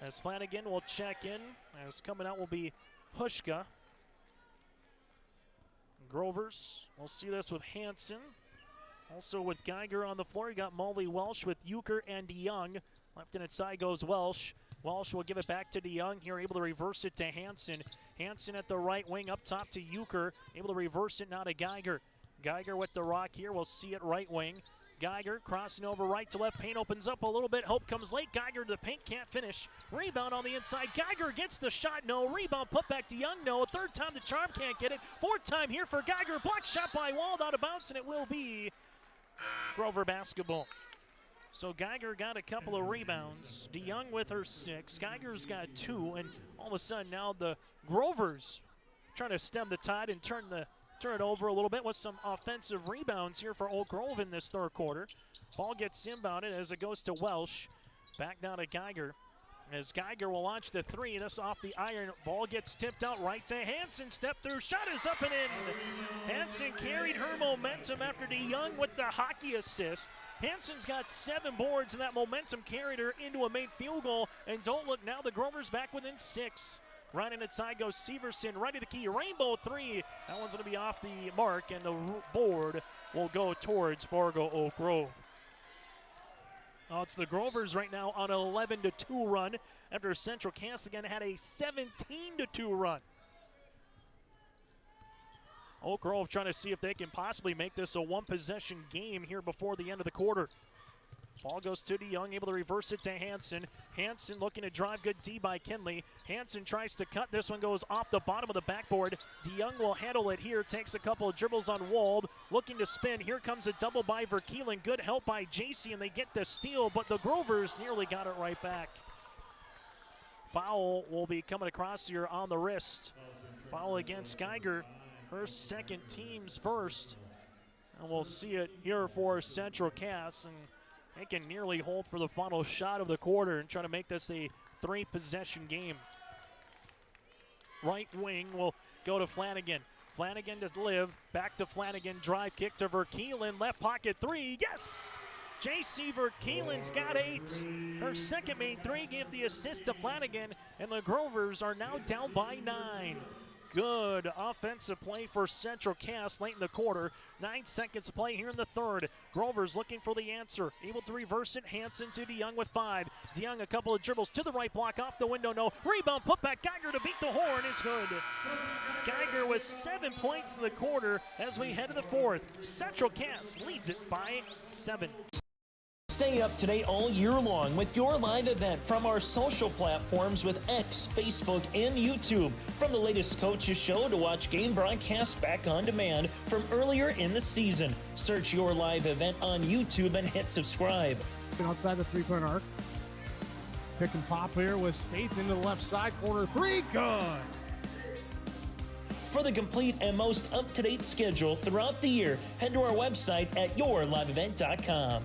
As Flanagan will check in, as coming out will be Hushka. Grovers, we'll see this with Hansen. Also with Geiger on the floor, you got Molly Welsh with Euchre and DeYoung. Left-handed side goes Welsh. Welsh will give it back to DeYoung here, able to reverse it to Hansen. Hansen at the right wing, up top to Euchre, able to reverse it now to Geiger. Geiger with the rock here, we'll see it right wing. Geiger crossing over right to left. Paint opens up a little bit. Hope comes late. Geiger to the paint. Can't finish. Rebound on the inside. Geiger gets the shot. No. Rebound put back to Young. No. Third time the charm can't get it. Fourth time here for Geiger. Block shot by Wald out of bounds, and it will be Grover basketball. So Geiger got a couple of rebounds. DeYoung with her 6. Geiger's got 2, and all of a sudden now the Grovers trying to stem the tide and turn it over a little bit with some offensive rebounds here for Oak Grove in this third quarter. Ball gets inbounded as it goes to Welsh. Back down to Geiger. As Geiger will launch the 3, this off the iron. Ball gets tipped out right to Hansen. Step through, shot is up and in. Hansen carried her momentum after DeYoung with the hockey assist. Hansen's got 7 boards, and that momentum carried her into a made field goal. And don't look now, the Grovers back within 6. Right in inside goes Severson, right to the key, rainbow 3. That one's going to be off the mark, and the board will go towards Fargo Oak Grove. It's the Grovers right now on an 11-2 run after Central Cass again had a 17-2 run. Oak Grove trying to see if they can possibly make this a one-possession game here before the end of the quarter. Ball goes to DeYoung, able to reverse it to Hansen. Hansen looking to drive, good D by Kenley. Hansen tries to cut. This one goes off the bottom of the backboard. DeYoung will handle it here, takes a couple of dribbles on Wald. Looking to spin. Here comes a double by Verkeelen. Good help by JC, and they get the steal, but the Grovers nearly got it right back. Foul will be coming across here on the wrist. Foul against Geiger. Her second, team's first. And we'll see it here for Central Cass. And they can nearly hold for the final shot of the quarter and try to make this a 3-possession game. Right wing will go to Flanagan. Flanagan does live. Back to Flanagan. Drive kick to Verkeelen. Left pocket 3. Yes! J.C. Verkeelen's got 8. Her second made 3. Gave the assist to Flanagan. And the Grovers are now down by 9. Good offensive play for Central Cass late in the quarter. 9 seconds to play here in the third. Grover's looking for the answer. Able to reverse it. Hansen to DeYoung with 5. DeYoung a couple of dribbles to the right block. Off the window, no. Rebound, put back. Geiger to beat the horn is good. Geiger with 7 points in the quarter as we head to the fourth. Central Cass leads it by 7. Stay up to date all year long with your live event from our social platforms with X, Facebook, and YouTube. From the latest coaches show to watch game broadcasts back on demand from earlier in the season. Search your live event on YouTube and hit subscribe. Outside the 3-point arc. Pick and pop here with Spaeth into the left side corner 3. Good. For the complete and most up-to-date schedule throughout the year, head to our website at yourliveevent.com.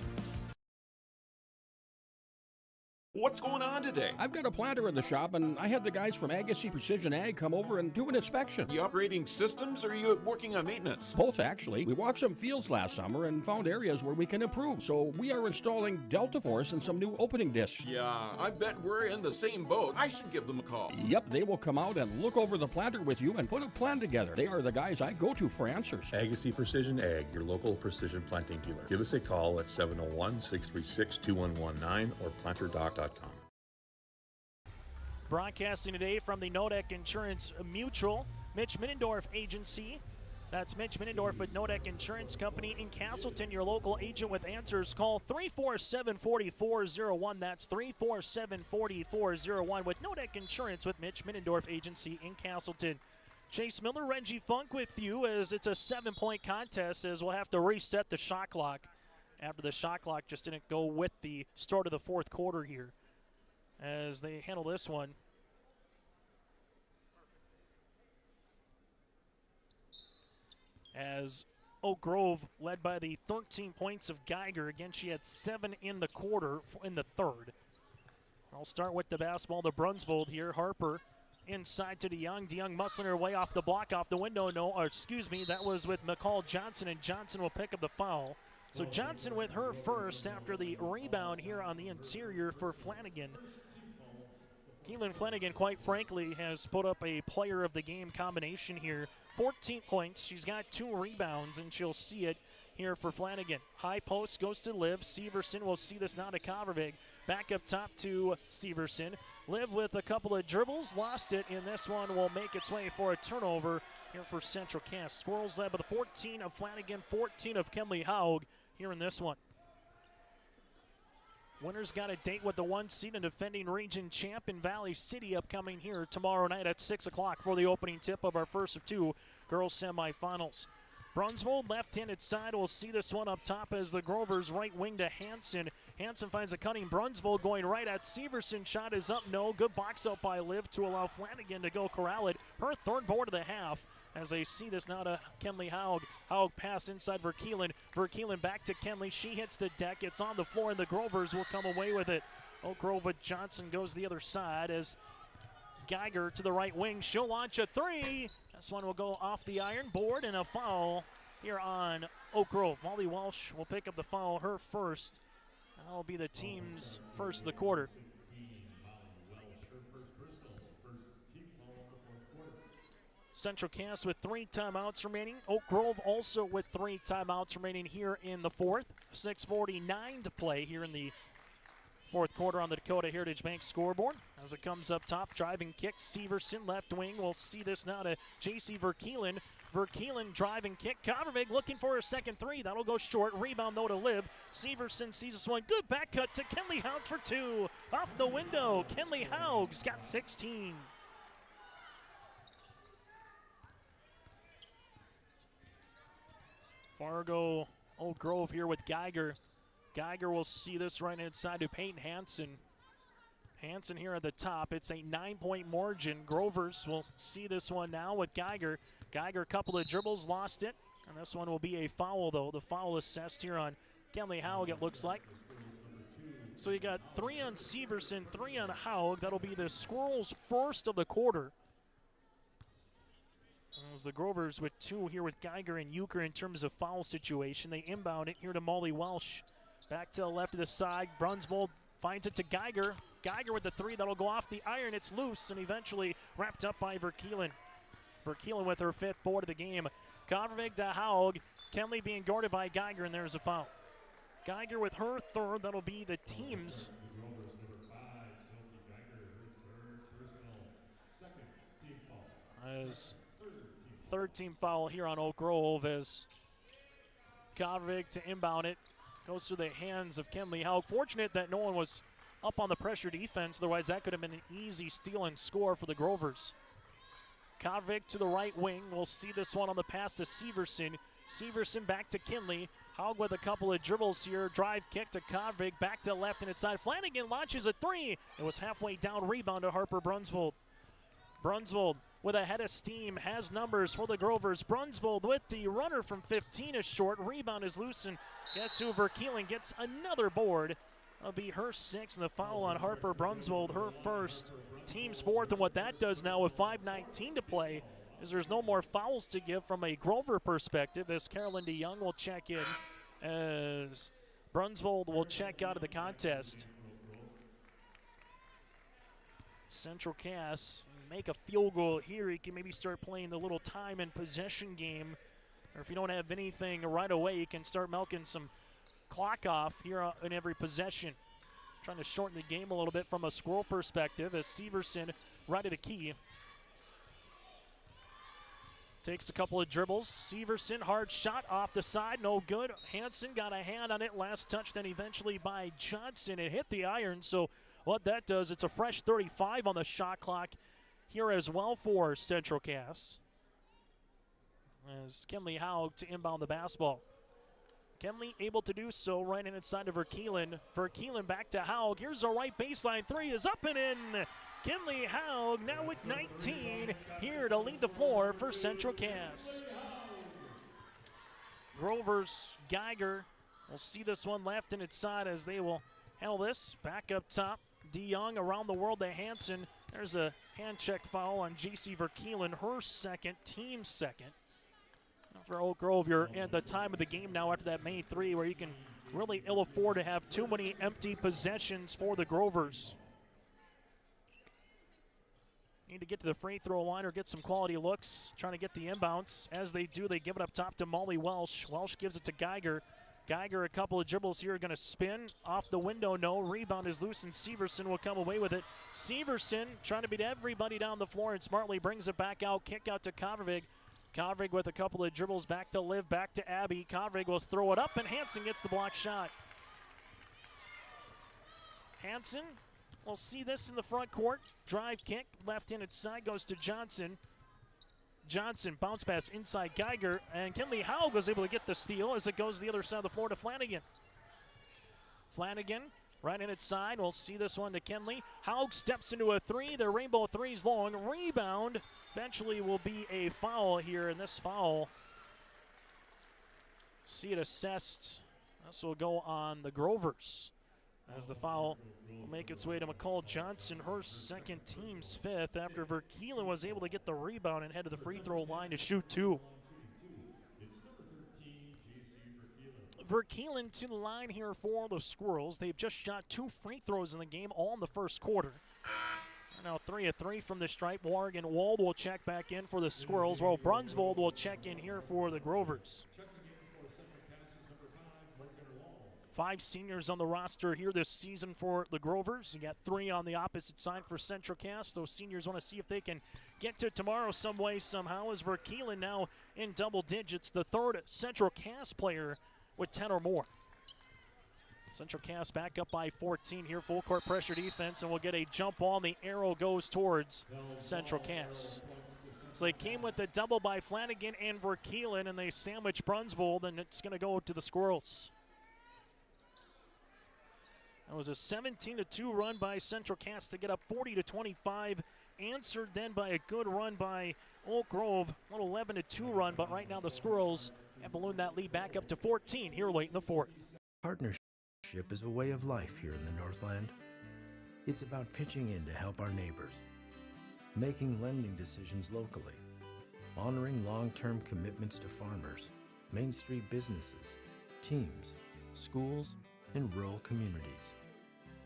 What's going on today? I've got a planter in the shop, and I had the guys from Agassi Precision Ag come over and do an inspection. You upgrading systems, or are you working on maintenance? Both, actually. We walked some fields last summer and found areas where we can improve. So we are installing Delta Force and some new opening discs. Yeah, I bet we're in the same boat. I should give them a call. Yep, they will come out and look over the planter with you and put a plan together. They are the guys I go to for answers. Agassi Precision Ag, your local precision planting dealer. Give us a call at 701-636-2119 or planterdoc.com. Broadcasting today from the Nodek Insurance Mutual, Mitch Minnendorf Agency. That's Mitch Minnendorf with Nodek Insurance Company in Castleton, your local agent with answers. Call 347-4401. That's 347-4401 with Nodek Insurance with Mitch Minnendorf Agency in Castleton. Chase Miller, Reggie Funk with you as it's a 7-point contest, as we'll have to reset the shot clock after the shot clock just didn't go with the start of the fourth quarter here as they handle this one. As Oak Grove led by the 13 points of Geiger. Again, she had 7 in the quarter in the third. I'll start with the basketball to Brunsvold here. Harper inside to DeYoung. DeYoung muscling her way off the block, off the window. That was with McCall Johnson, and Johnson will pick up the foul. So Johnson with her first after the rebound here on the interior for Flanagan. Keelan Flanagan, quite frankly, has put up a player of the game combination here. 14 points. She's got 2 rebounds, and she'll see it here for Flanagan. High post goes to Liv. Severson will see this now to Covervig. Back up top to Severson. Liv with a couple of dribbles, lost it, and this one will make its way for a turnover here for Central Cass. Squirrels led by the 14 of Flanagan, 14 of Kenley Haug here in this one. Winners got a date with the 1 seed and defending region champ in Valley City upcoming here tomorrow night at 6 o'clock for the opening tip of our first of 2 girls semifinals. Brunsvold left-handed side will see this one up top as the Grovers right wing to Hansen. Hansen finds a cutting Brunsvold going right at Severson. Shot is up, no. Good box out by Liv to allow Flanagan to go corral it. Her third board of the half as they see this now to Kenley Haug. Haug pass inside Verkeelen. Verkeelen back to Kenley. She hits the deck. It's on the floor, and the Grovers will come away with it. Oak Grove with Johnson goes the other side as Geiger to the right wing. She'll launch a 3. This one will go off the iron board, and a foul here on Oak Grove. Molly Walsh will pick up the foul, her first. That'll be the team's first of the quarter. Central Cass with 3 timeouts remaining. Oak Grove also with 3 timeouts remaining here in the fourth. 6:49 to play here in the fourth quarter on the Dakota Heritage Bank scoreboard. As it comes up top, driving kick, Severson left wing. We'll see this now to J.C. Verkeelen. Verkeelen driving kick. Covervig looking for a second 3. That'll go short. Rebound though to Liv. Severson sees this one. Good back cut to Kenley Haug for 2. Off the window. Kenley Haug's got 16. Fargo, Oak Grove here with Geiger. Geiger will see this right inside to Peyton Hansen. Hansen here at the top. It's a 9-point margin. Grovers will see this one now with Geiger. Geiger, a couple of dribbles, lost it. And this one will be a foul, though. The foul assessed here on Kenley Haug, it looks like. So you got 3 on Severson, 3 on Haug. That'll be the Squirrels' first of the quarter. As the Grovers with 2 here with Geiger and Euchre in terms of foul situation. They inbound it here to Molly Welsh. Back to the left of the side. Brunsvold finds it to Geiger. Geiger with the 3. That'll go off the iron. It's loose and eventually wrapped up by Verkeelen. Verkeelen with her 5th board of the game. Covervig to Haug. Kenley being guarded by Geiger, and there's a foul. Geiger with her 3rd. That'll be the team's. As 3rd team foul here on Oak Grove as Covervig to inbound it. Goes through the hands of Kenley Haug. Fortunate that no one was up on the pressure defense. Otherwise, that could have been an easy steal and score for the Grovers. Covervig to the right wing. We'll see this one on the pass to Severson. Severson back to Kenley. Haug with a couple of dribbles here. Drive kick to Covervig. Back to left and inside. Flanagan launches a 3. It was halfway down. Rebound to Harper Brunsvold. Brunsvold with a head of steam, has numbers for the Grovers. Brunsvold with the runner from 15 is short. Rebound is loose, and guess who? Verkeelen gets another board That'll be her 6th, and the foul on Harper Brunsvold, her first, team's 4th. And what that does now with 5:19 to play is there's no more fouls to give from a Grover perspective, as Carolyn DeYoung will check in, as Brunsvold will check out of the contest. Central Cass make a field goal here. You can maybe start playing the little time and possession game, or if you don't have anything right away, you can start milking some clock off here in every possession. Trying to shorten the game a little bit from a squirrel perspective, as Severson right at the key. Takes a couple of dribbles. Severson, hard shot off the side, no good. Hansen got a hand on it, last touch then eventually by Johnson. It hit the iron, so what that does, it's a fresh 35 on the shot clock here as well for Central Cass. As Kenley Haug to inbound the basketball. Kenley able to do so right inside of Verkeelen. Verkeelen back to Haug. Here's a right baseline three, is up and in. Kenley Haug now with 19 here to lead the floor for Central Cass. Grover's Geiger will see this one left and inside as they will handle this. Back up top, DeYoung around the world to Hansen. There's a hand check foul on J.C. Verkeelen, her second, team second. For Oak Grove, you're at the time of the game now after that main three where you can really ill afford to have too many empty possessions for the Grovers. Need to get to the free throw line or get some quality looks, trying to get the inbounds. As they do, they give it up top to Molly Welsh. Welsh gives it to Geiger. Geiger, a couple of dribbles here, going to spin off the window. No, rebound is loose, and Severson will come away with it. Severson trying to beat everybody down the floor and smartly brings it back out. Kick out to Kavervig. Kavervig with a couple of dribbles back to Liv, back to Abby. Kavervig will throw it up, and Hansen gets the block shot. Hansen will see this in the front court. Drive kick, left-handed side, goes to Johnson. Johnson, bounce pass inside Geiger, and Kenley Haug was able to get the steal as it goes the other side of the floor to Flanagan. Flanagan, right in its side, we'll see this one to Kenley. Haug steps into a three, the rainbow three's long. Rebound, eventually will be a foul here, and this foul, see it assessed. This will go on the Grovers, as the foul will make its way to McCall Johnson, her second, team's 5th, after Verkeelen was able to get the rebound and head to the free throw line to shoot 2. Verkeelen to the line here for the Squirrels. They've just shot 2 free throws in the game, all in the first quarter. Now 3 of 3 from the stripe. Morgan Wald will check back in for the Squirrels, while Brunsvold will check in here for the Grovers. 5 seniors on the roster here this season for the Grovers. You got 3 on the opposite side for Central Cass. Those seniors want to see if they can get to tomorrow some way, somehow, as Verkeelen now in double digits, the third Central Cass player with 10 or more. Central Cass back up by 14 here, full court pressure defense, and we'll get a jump ball. The arrow goes towards Central Cass. So they came with a double by Flanagan and Verkeelen, and they sandwich Brunsvold, and it's going to go to the Squirrels. That was a 17-2 run by Central Cass to get up 40-25. Answered then by a good run by Oak Grove, a little 11-2 run, but right now the Squirrels have ballooned that lead back up to 14 here late in the 4th. Partnership is a way of life here in the Northland. It's about pitching in to help our neighbors, making lending decisions locally, honoring long-term commitments to farmers, Main Street businesses, teams, schools, and rural communities.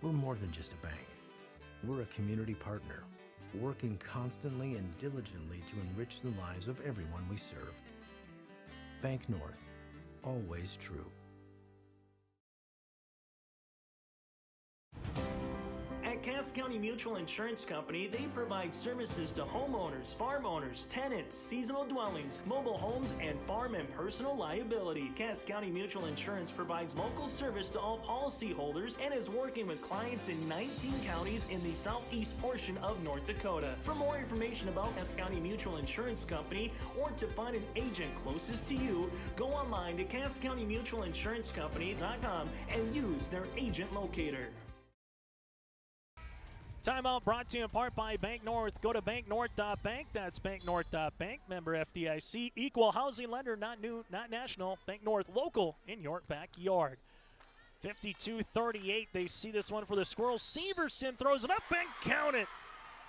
We're more than just a bank. We're a community partner, working constantly and diligently to enrich the lives of everyone we serve. Bank North, always true. At Cass County Mutual Insurance Company, they provide services to homeowners, farm owners, tenants, seasonal dwellings, mobile homes, and farm and personal liability. Cass County Mutual Insurance provides local service to all policyholders and is working with clients in 19 counties in the southeast portion of North Dakota. For more information about Cass County Mutual Insurance Company or to find an agent closest to you, go online to CassCountyMutualInsuranceCompany.com and use their agent locator. Timeout brought to you in part by Bank North. Go to banknorth.bank. That's banknorth.bank. Member FDIC. Equal housing lender, not new, not national. Bank North, local in your backyard. 52-38. They see this one for the Squirrels. Severson throws it up and count it.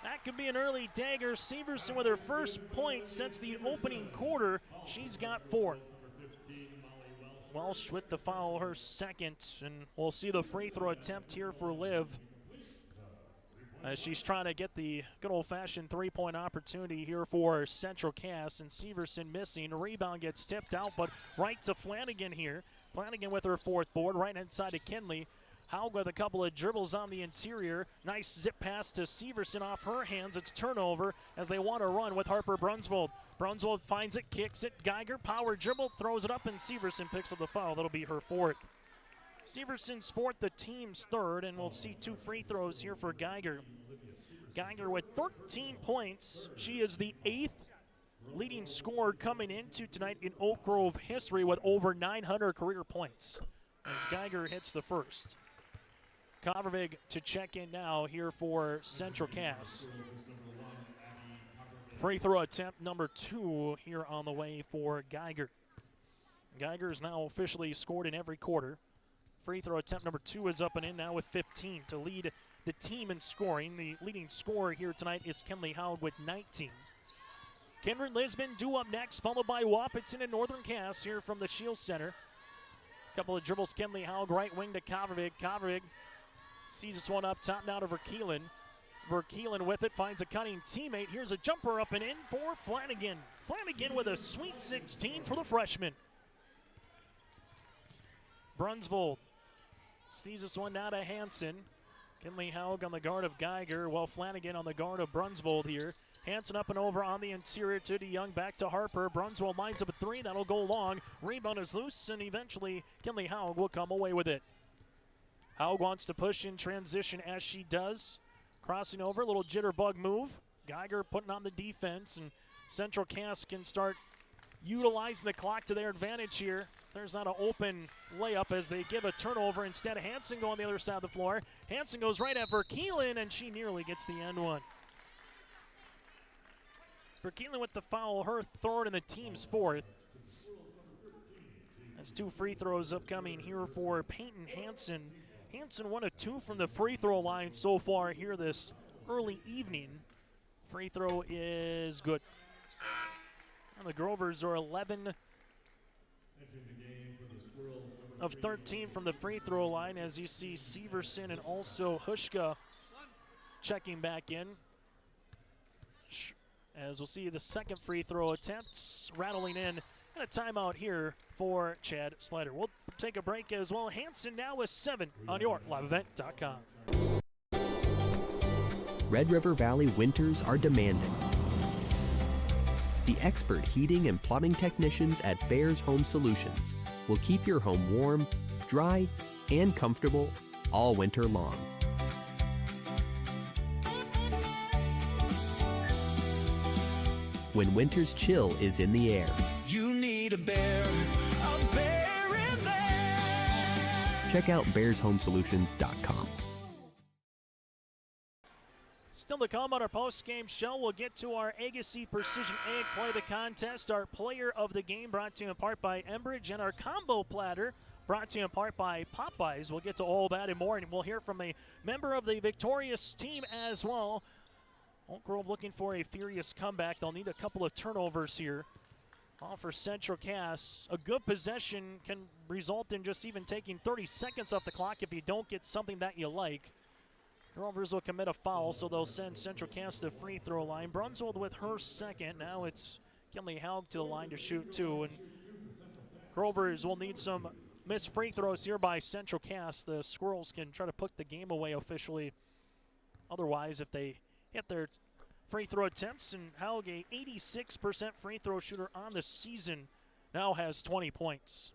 That could be an early dagger. Severson with her first point since the opening quarter. She's got 4. Welsh with the foul, her second, and we'll see the free throw attempt here for Liv as she's trying to get the good old-fashioned three-point opportunity here for Central Cass, and Severson missing. A rebound gets tipped out, but right to Flanagan here. Flanagan with her 4th board, right-hand side to Kinley. Haug with a couple of dribbles on the interior. Nice zip pass to Severson off her hands. It's turnover as they want to run with Harper Brunsvold. Brunsvold finds it, kicks it. Geiger, power dribble, throws it up, and Severson picks up the foul. That'll be her 4th. Severson's 4th, the team's 3rd, and we'll see 2 free throws here for Geiger. Geiger with 13 points. She is the 8th leading scorer coming into tonight in Oak Grove history with over 900 career points as Geiger hits the first. Kovervig to check in now here for Central Cass. Free throw attempt number 2 here on the way for Geiger. Geiger has now officially scored in every quarter. Free throw attempt number 2 is up and in now with 15 to lead the team in scoring. The leading scorer here tonight is Kenley Haug with 19. Kindred Lisbon due up next, followed by Wahpeton and Northern Cass here from the Shield Center. Couple of dribbles, Kenley Haug, right wing to Kovervig. Kovervig sees this one up top now to Verkeelen. Verkeelen with it, finds a cutting teammate. Here's a jumper up and in for Flanagan. Flanagan with a sweet 16 for the freshman. Brunsvold sees this one now to Hansen. Kinley Haug on the guard of Geiger, while Flanagan on the guard of Brunsvold here. Hansen up and over on the interior to DeYoung, back to Harper. Brunsvold lines up a 3, that'll go long. Rebound is loose, and eventually Kinley Haug will come away with it. Haug wants to push in transition as she does. Crossing over, a little jitterbug move. Geiger putting on the defense, and Central Cass can start utilizing the clock to their advantage here. There's not an open layup as they give a turnover. Instead, Hansen go on the other side of the floor. Hansen goes right at Verkeelen, and she nearly gets the end one. Verkeelen with the foul, her 3rd and the team's 4th. That's 2 free throws upcoming here for Peyton Hansen. Hansen 1 of 2 from the free throw line so far here this early evening. Free throw is good. And the Grovers are 11 of 13 from the free throw line, as you see Severson and also Hushka checking back in. As we'll see the second free throw attempts rattling in, and a timeout here for Chad Slider. We'll take a break as well. Hansen now with 7 on your liveevent.com. Red River Valley winters are demanding. The expert heating and plumbing technicians at Bears Home Solutions will keep your home warm, dry, and comfortable all winter long. When winter's chill is in the air, you need a bear in there. Check out bearshomesolutions.com. Still to come on our post-game show, we'll get to our Agassi Precision Egg Play the Contest, our Player of the Game brought to you in part by Enbridge, and our Combo Platter brought to you in part by Popeyes. We'll get to all that and more, and we'll hear from a member of the victorious team as well. Oak Grove looking for a furious comeback. They'll need a couple of turnovers here. All for Central Cass. A good possession can result in just even taking 30 seconds off the clock if you don't get something that you like. Grovers will commit a foul, so they'll send Central Cass to the free throw line. Brunsvold with her second. Now it's Kinley Haug to the line to shoot 2. And Grovers will need some missed free throws here by Central Cass. The Squirrels can try to put the game away officially. Otherwise, if they hit their free throw attempts, and Haug, a 86% free throw shooter on the season, now has 20 points.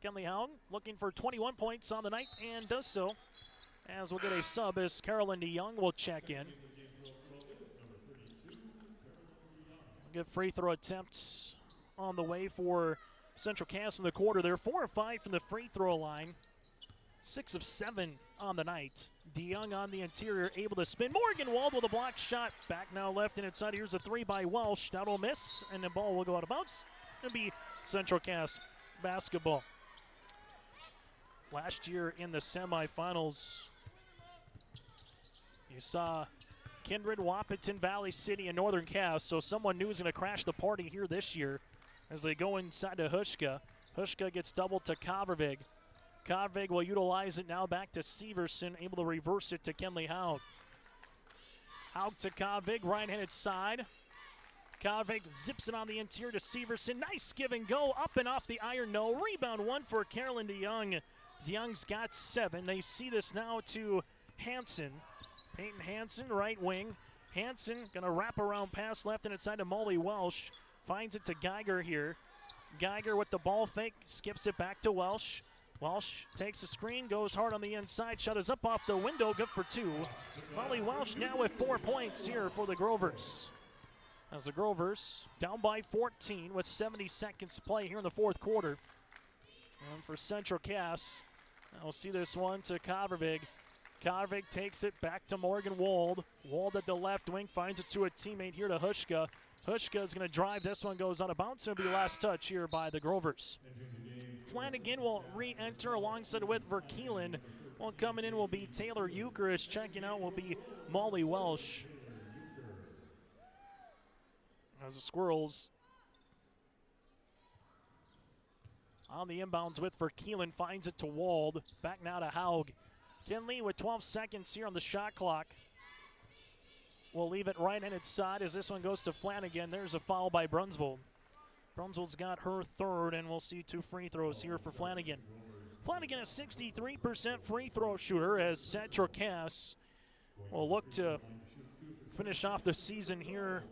Kinley Haug looking for 21 points on the night and does so. As we'll get a sub as Carolyn DeYoung will check in. Get free throw attempts on the way for Central Cass in the quarter. They're 4 of 5 from the free throw line. 6 of 7 on the night. DeYoung on the interior, able to spin. Morgan-Wald with a block shot. Back now left and inside. Here's a 3 by Welsh. That'll miss, and the ball will go out of bounds. It'll be Central Cass basketball. last year in the semifinals. You saw Kindred, Wahpeton, Valley City, and Northern Cass, so someone new is going to crash the party here this year as they go inside to Hushka. Hushka gets doubled to Kavervig. Kavervig will utilize it now back to Severson, able to reverse it to Kenley Haug. Haug to Kavervig, right-handed side. Kavervig zips it on the interior to Severson. Nice give and go, up and off the iron, no. Rebound one for Carolyn DeYoung. DeYoung's got 7. They see this now to Hansen. Peyton Hansen, right wing. Hansen gonna wrap around pass left and inside to Molly Welsh. Finds it to Geiger here. Geiger with the ball fake, skips it back to Welsh. Welsh takes a screen, goes hard on the inside, shot is up off the window, good for 2. Molly Welsh now with 4 points here for the Grovers. As the Grovers down by 14 with 70 seconds to play here in the fourth quarter. And for Central Cass, we'll see this one to Kavervig. Kavervig takes it back to Morgan Wold. Wold at the left wing finds it to a teammate here to Hushka. Hushka is going to drive. This one goes out of bounds. It'll be last touch here by the Grovers. Flanagan will re-enter alongside with Verkeelen. One coming in will be Taylor Eucharist. Checking out will be Molly Welsh. As the Squirrels on the inbounds with Verkeelen, finds it to Wald. Back now to Haug. Kinley with 12 seconds here on the shot clock. We'll leave it right-handed side as this one goes to Flanagan. There's a foul by Brunsvold. Brunsvold's got her 3rd, and we'll see 2 free throws here for Flanagan. Flanagan, a 63% free throw shooter, as Central Cass will look to finish off the season here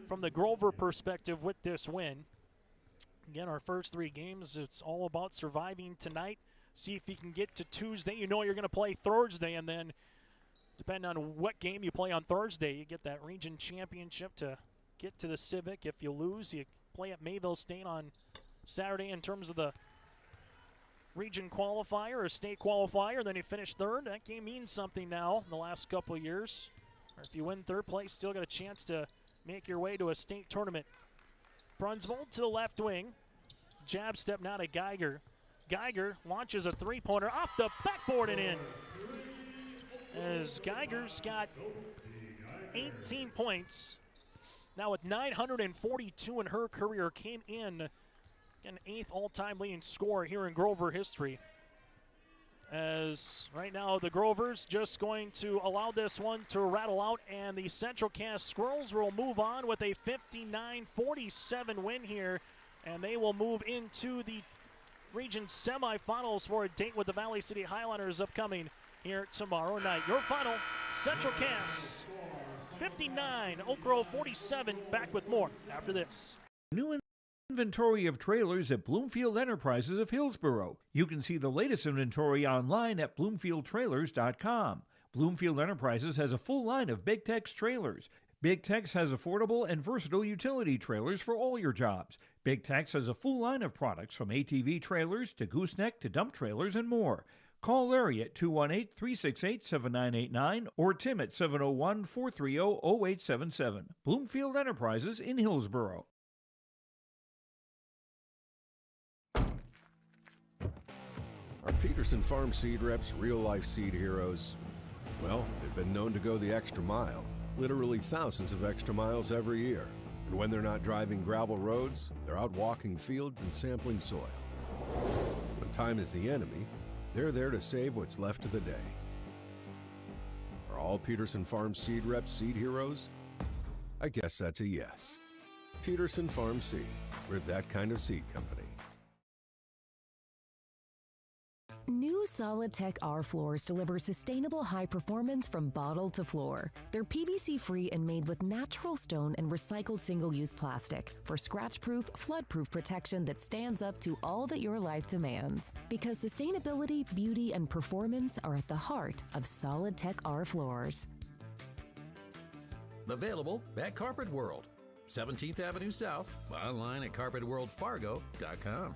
from the Grover perspective with this win. Again, our first 3 games, it's all about surviving tonight. See if you can get to Tuesday. You know you're going to play Thursday, and then depending on what game you play on Thursday, you get that region championship to get to the Civic. If you lose, you play at Mayville State on Saturday in terms of the region qualifier or state qualifier. Then you finish 3rd. That game means something now in the last couple of years. Or if you win 3rd place, still got a chance to make your way to a state tournament. Brunsvold to the left wing. Jab step now to Geiger. Geiger launches a 3-pointer off the backboard and in. As Geiger's got 18 points. Now with 942 in her career, came in an 8th all-time leading scorer here in Grover history. As right now the Grovers just going to allow this one to rattle out, and the Central Cass Squirrels will move on with a 59-47 win here, and they will move into the region semifinals for a date with the Valley City Highlanders upcoming here tomorrow night. Your final, Central Cass 59, Oak Grove 47. Back with more after this. New inventory of trailers at Bloomfield Enterprises of Hillsborough. You can see the latest inventory online at bloomfieldtrailers.com. Bloomfield Enterprises has a full line of Big Tex trailers. Big Tex has affordable and versatile utility trailers for all your jobs. Big Tex has a full line of products from ATV trailers to gooseneck to dump trailers and more. Call Larry at 218-368-7989 or Tim at 701-430-0877. Bloomfield Enterprises in Hillsborough. Are Peterson Farm seed reps real-life seed heroes? Well, they've been known to go the extra mile, literally thousands of extra miles every year. And when they're not driving gravel roads, they're out walking fields and sampling soil. When time is the enemy, they're there to save what's left of the day. Are all Peterson Farm seed reps seed heroes? I guess that's a yes. Peterson Farm Seed. We're that kind of seed company. New Solid-Tech R floors deliver sustainable high performance from bottle to floor. They're PVC-free and made with natural stone and recycled single-use plastic for scratch-proof, flood-proof protection that stands up to all that your life demands. Because sustainability, beauty, and performance are at the heart of Solid-Tech R floors. Available at Carpet World, 17th Avenue South, online at carpetworldfargo.com.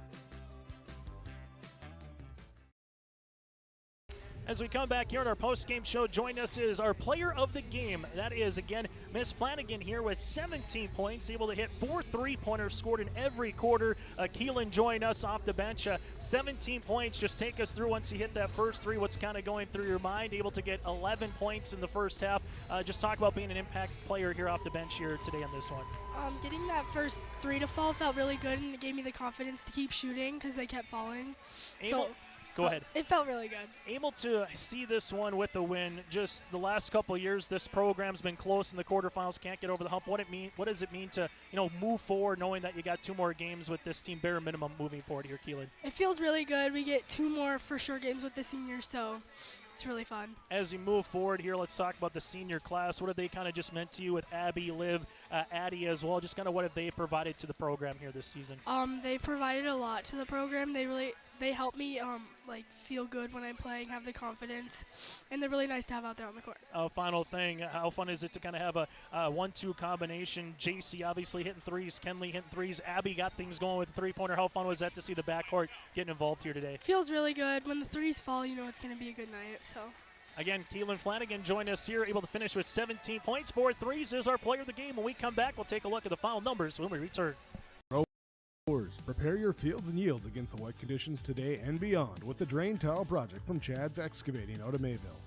As we come back here on our post-game show, join us is our player of the game. That is, again, Miss Flanagan here with 17 points, able to hit 4 3-pointers scored in every quarter. Keelan joined us off the bench. 17 points. Just take us through once you hit that first three, what's kind of going through your mind. Able to get 11 points in the first half. Just talk about being an impact player here off the bench here today on this one. Getting that first three to fall felt really good, and it gave me the confidence to keep shooting because they kept falling. Go ahead. It felt really good. Able to see this one with the win. Just the last couple of years, this program's been close in the quarterfinals. Can't get over the hump. What does it mean to move forward, knowing that you got 2 more games with this team, bare minimum, moving forward here, Keelan? It feels really good. We get 2 more for sure games with the seniors, so it's really fun. As you move forward here, let's talk about the senior class. What have they kind of just meant to you with Abby, Liv, Addie as well? Just kind of what have they provided to the program here this season? They provided a lot to the program. They help me feel good when I'm playing, have the confidence, and they're really nice to have out there on the court. Final thing, how fun is it to kind of have a 1-2 combination? JC obviously hitting threes, Kenley hitting threes, Abby got things going with the three-pointer. How fun was that to see the backcourt getting involved here today? Feels really good. When the threes fall, it's going to be a good night. So. Again, Keelan Flanagan joined us here, able to finish with 17 points. 4 threes is our player of the game. When we come back, we'll take a look at the final numbers when we return. Prepare your fields and yields against the wet conditions today and beyond with the Drain Tile project from Chad's Excavating out of Mayville.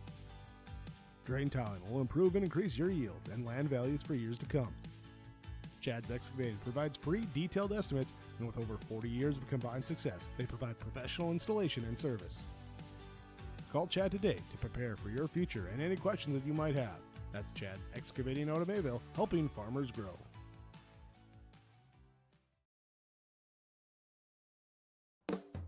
Drain tiling will improve and increase your yields and land values for years to come. Chad's Excavating provides free detailed estimates, and with over 40 years of combined success, they provide professional installation and service. Call Chad today to prepare for your future and any questions that you might have. That's Chad's Excavating out of Mayville, helping farmers grow.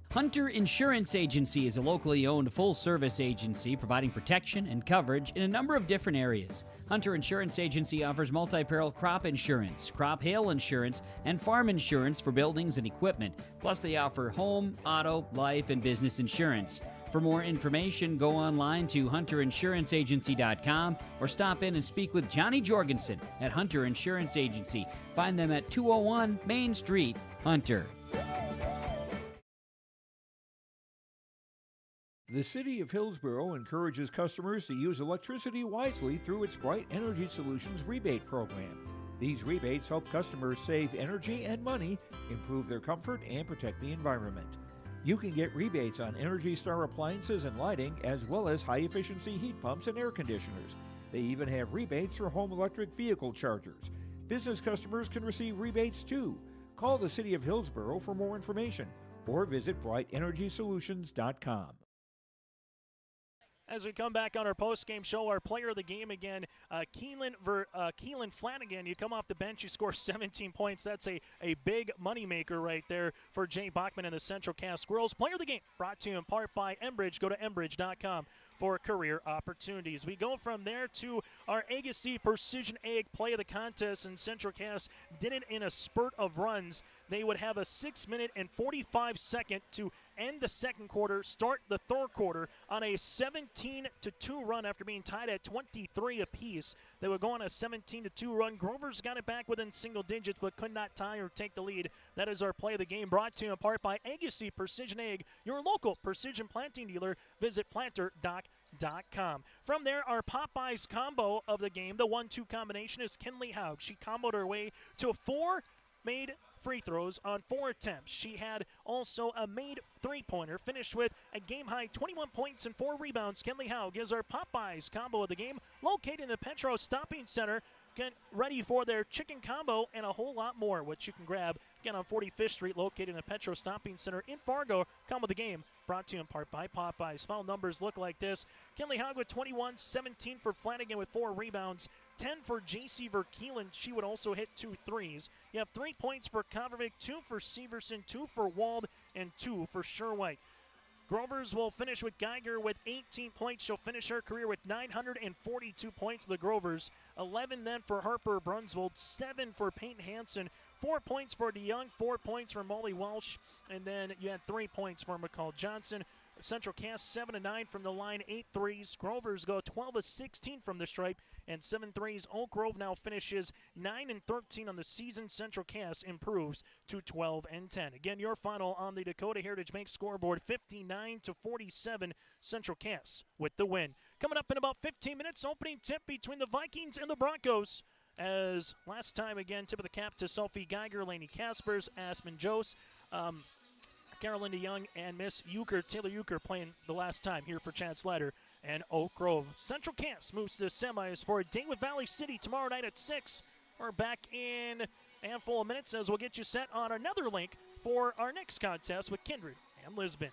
Hunter Insurance Agency is a locally owned full-service agency providing protection and coverage in a number of different areas. Hunter Insurance Agency offers multi-peril crop insurance, crop hail insurance, and farm insurance for buildings and equipment. Plus, they offer home, auto, life, and business insurance. For more information, go online to hunterinsuranceagency.com or stop in and speak with Johnny Jorgensen at Hunter Insurance Agency. Find them at 201 Main Street, Hunter. The City of Hillsborough encourages customers to use electricity wisely through its Bright Energy Solutions rebate program. These rebates help customers save energy and money, improve their comfort, and protect the environment. You can get rebates on Energy Star appliances and lighting, as well as high-efficiency heat pumps and air conditioners. They even have rebates for home electric vehicle chargers. Business customers can receive rebates too. Call the City of Hillsborough for more information or visit brightenergysolutions.com. As we come back on our post-game show, our player of the game again, Keelan Flanagan. You come off the bench, you score 17 points. That's a big moneymaker right there for Jay Bachman and the Central Cass Squirrels. Player of the game brought to you in part by Enbridge. Go to enbridge.com for career opportunities. We go from there to our Agassiz Precision Egg play of the contest, and Central Cass did it in a spurt of runs. They would have a 6-minute and 45-second to end the second quarter, start the third quarter on a 17-2 run after being tied at 23 apiece. They would go on a 17-2 run. Grover's got it back within single digits but could not tie or take the lead. That is our play of the game, brought to you in part by Agassiz Precision Egg, your local precision planting dealer. Visit planter.com. From there, our Popeyes combo of the game, the 1-2 combination, is Kenley Haug. She comboed her way to 4 made free throws on 4 attempts. She had also a made three-pointer, finished with a game-high 21 points and 4 rebounds. Kenley Haug is our Popeyes combo of the game, located in the Petro Stopping Center. Get ready for their chicken combo and a whole lot more, which you can grab again on 45th Street, located in the Petro Stopping Center in Fargo. Combo of the game brought to you in part by Popeyes. Final numbers look like this: Kenley Haug with 21, 17 for Flanagan with 4 rebounds, 10 for J.C. Verkeelen. She would also hit 2 threes. You have 3 points for Kovacic, 2 for Severson, 2 for Wald, and 2 for Sherwhite. Grovers will finish with Geiger with 18 points. She'll finish her career with 942 points. The Grovers. 11 then for Harper Brunsvold. 7 for Peyton Hansen. 4 points for DeYoung. 4 points for Molly Walsh. And then you had 3 points for McCall Johnson. Central Cass 7 of 9 from the line, 8 threes. Grovers go 12 of 16 from the stripe and 7 threes. Oak Grove now finishes 9 and 13 on the season. Central Cass improves to 12 and 10. Again, your final on the Dakota Heritage Bank scoreboard, 59-47. Central Cass with the win. Coming up in about 15 minutes, opening tip between the Vikings and the Broncos. As last time, again, tip of the cap to Sophie Geiger, Laney Kaspers, Aspen Jose, Carolinda Young, and Miss Euchre, Taylor Euchre, playing the last time here for Chad Slatter and Oak Grove. Central Cass moves to the semis for a date with Valley City tomorrow night at 6. We're back in a handful of minutes as we'll get you set on another link for our next contest with Kindred and Lisbon.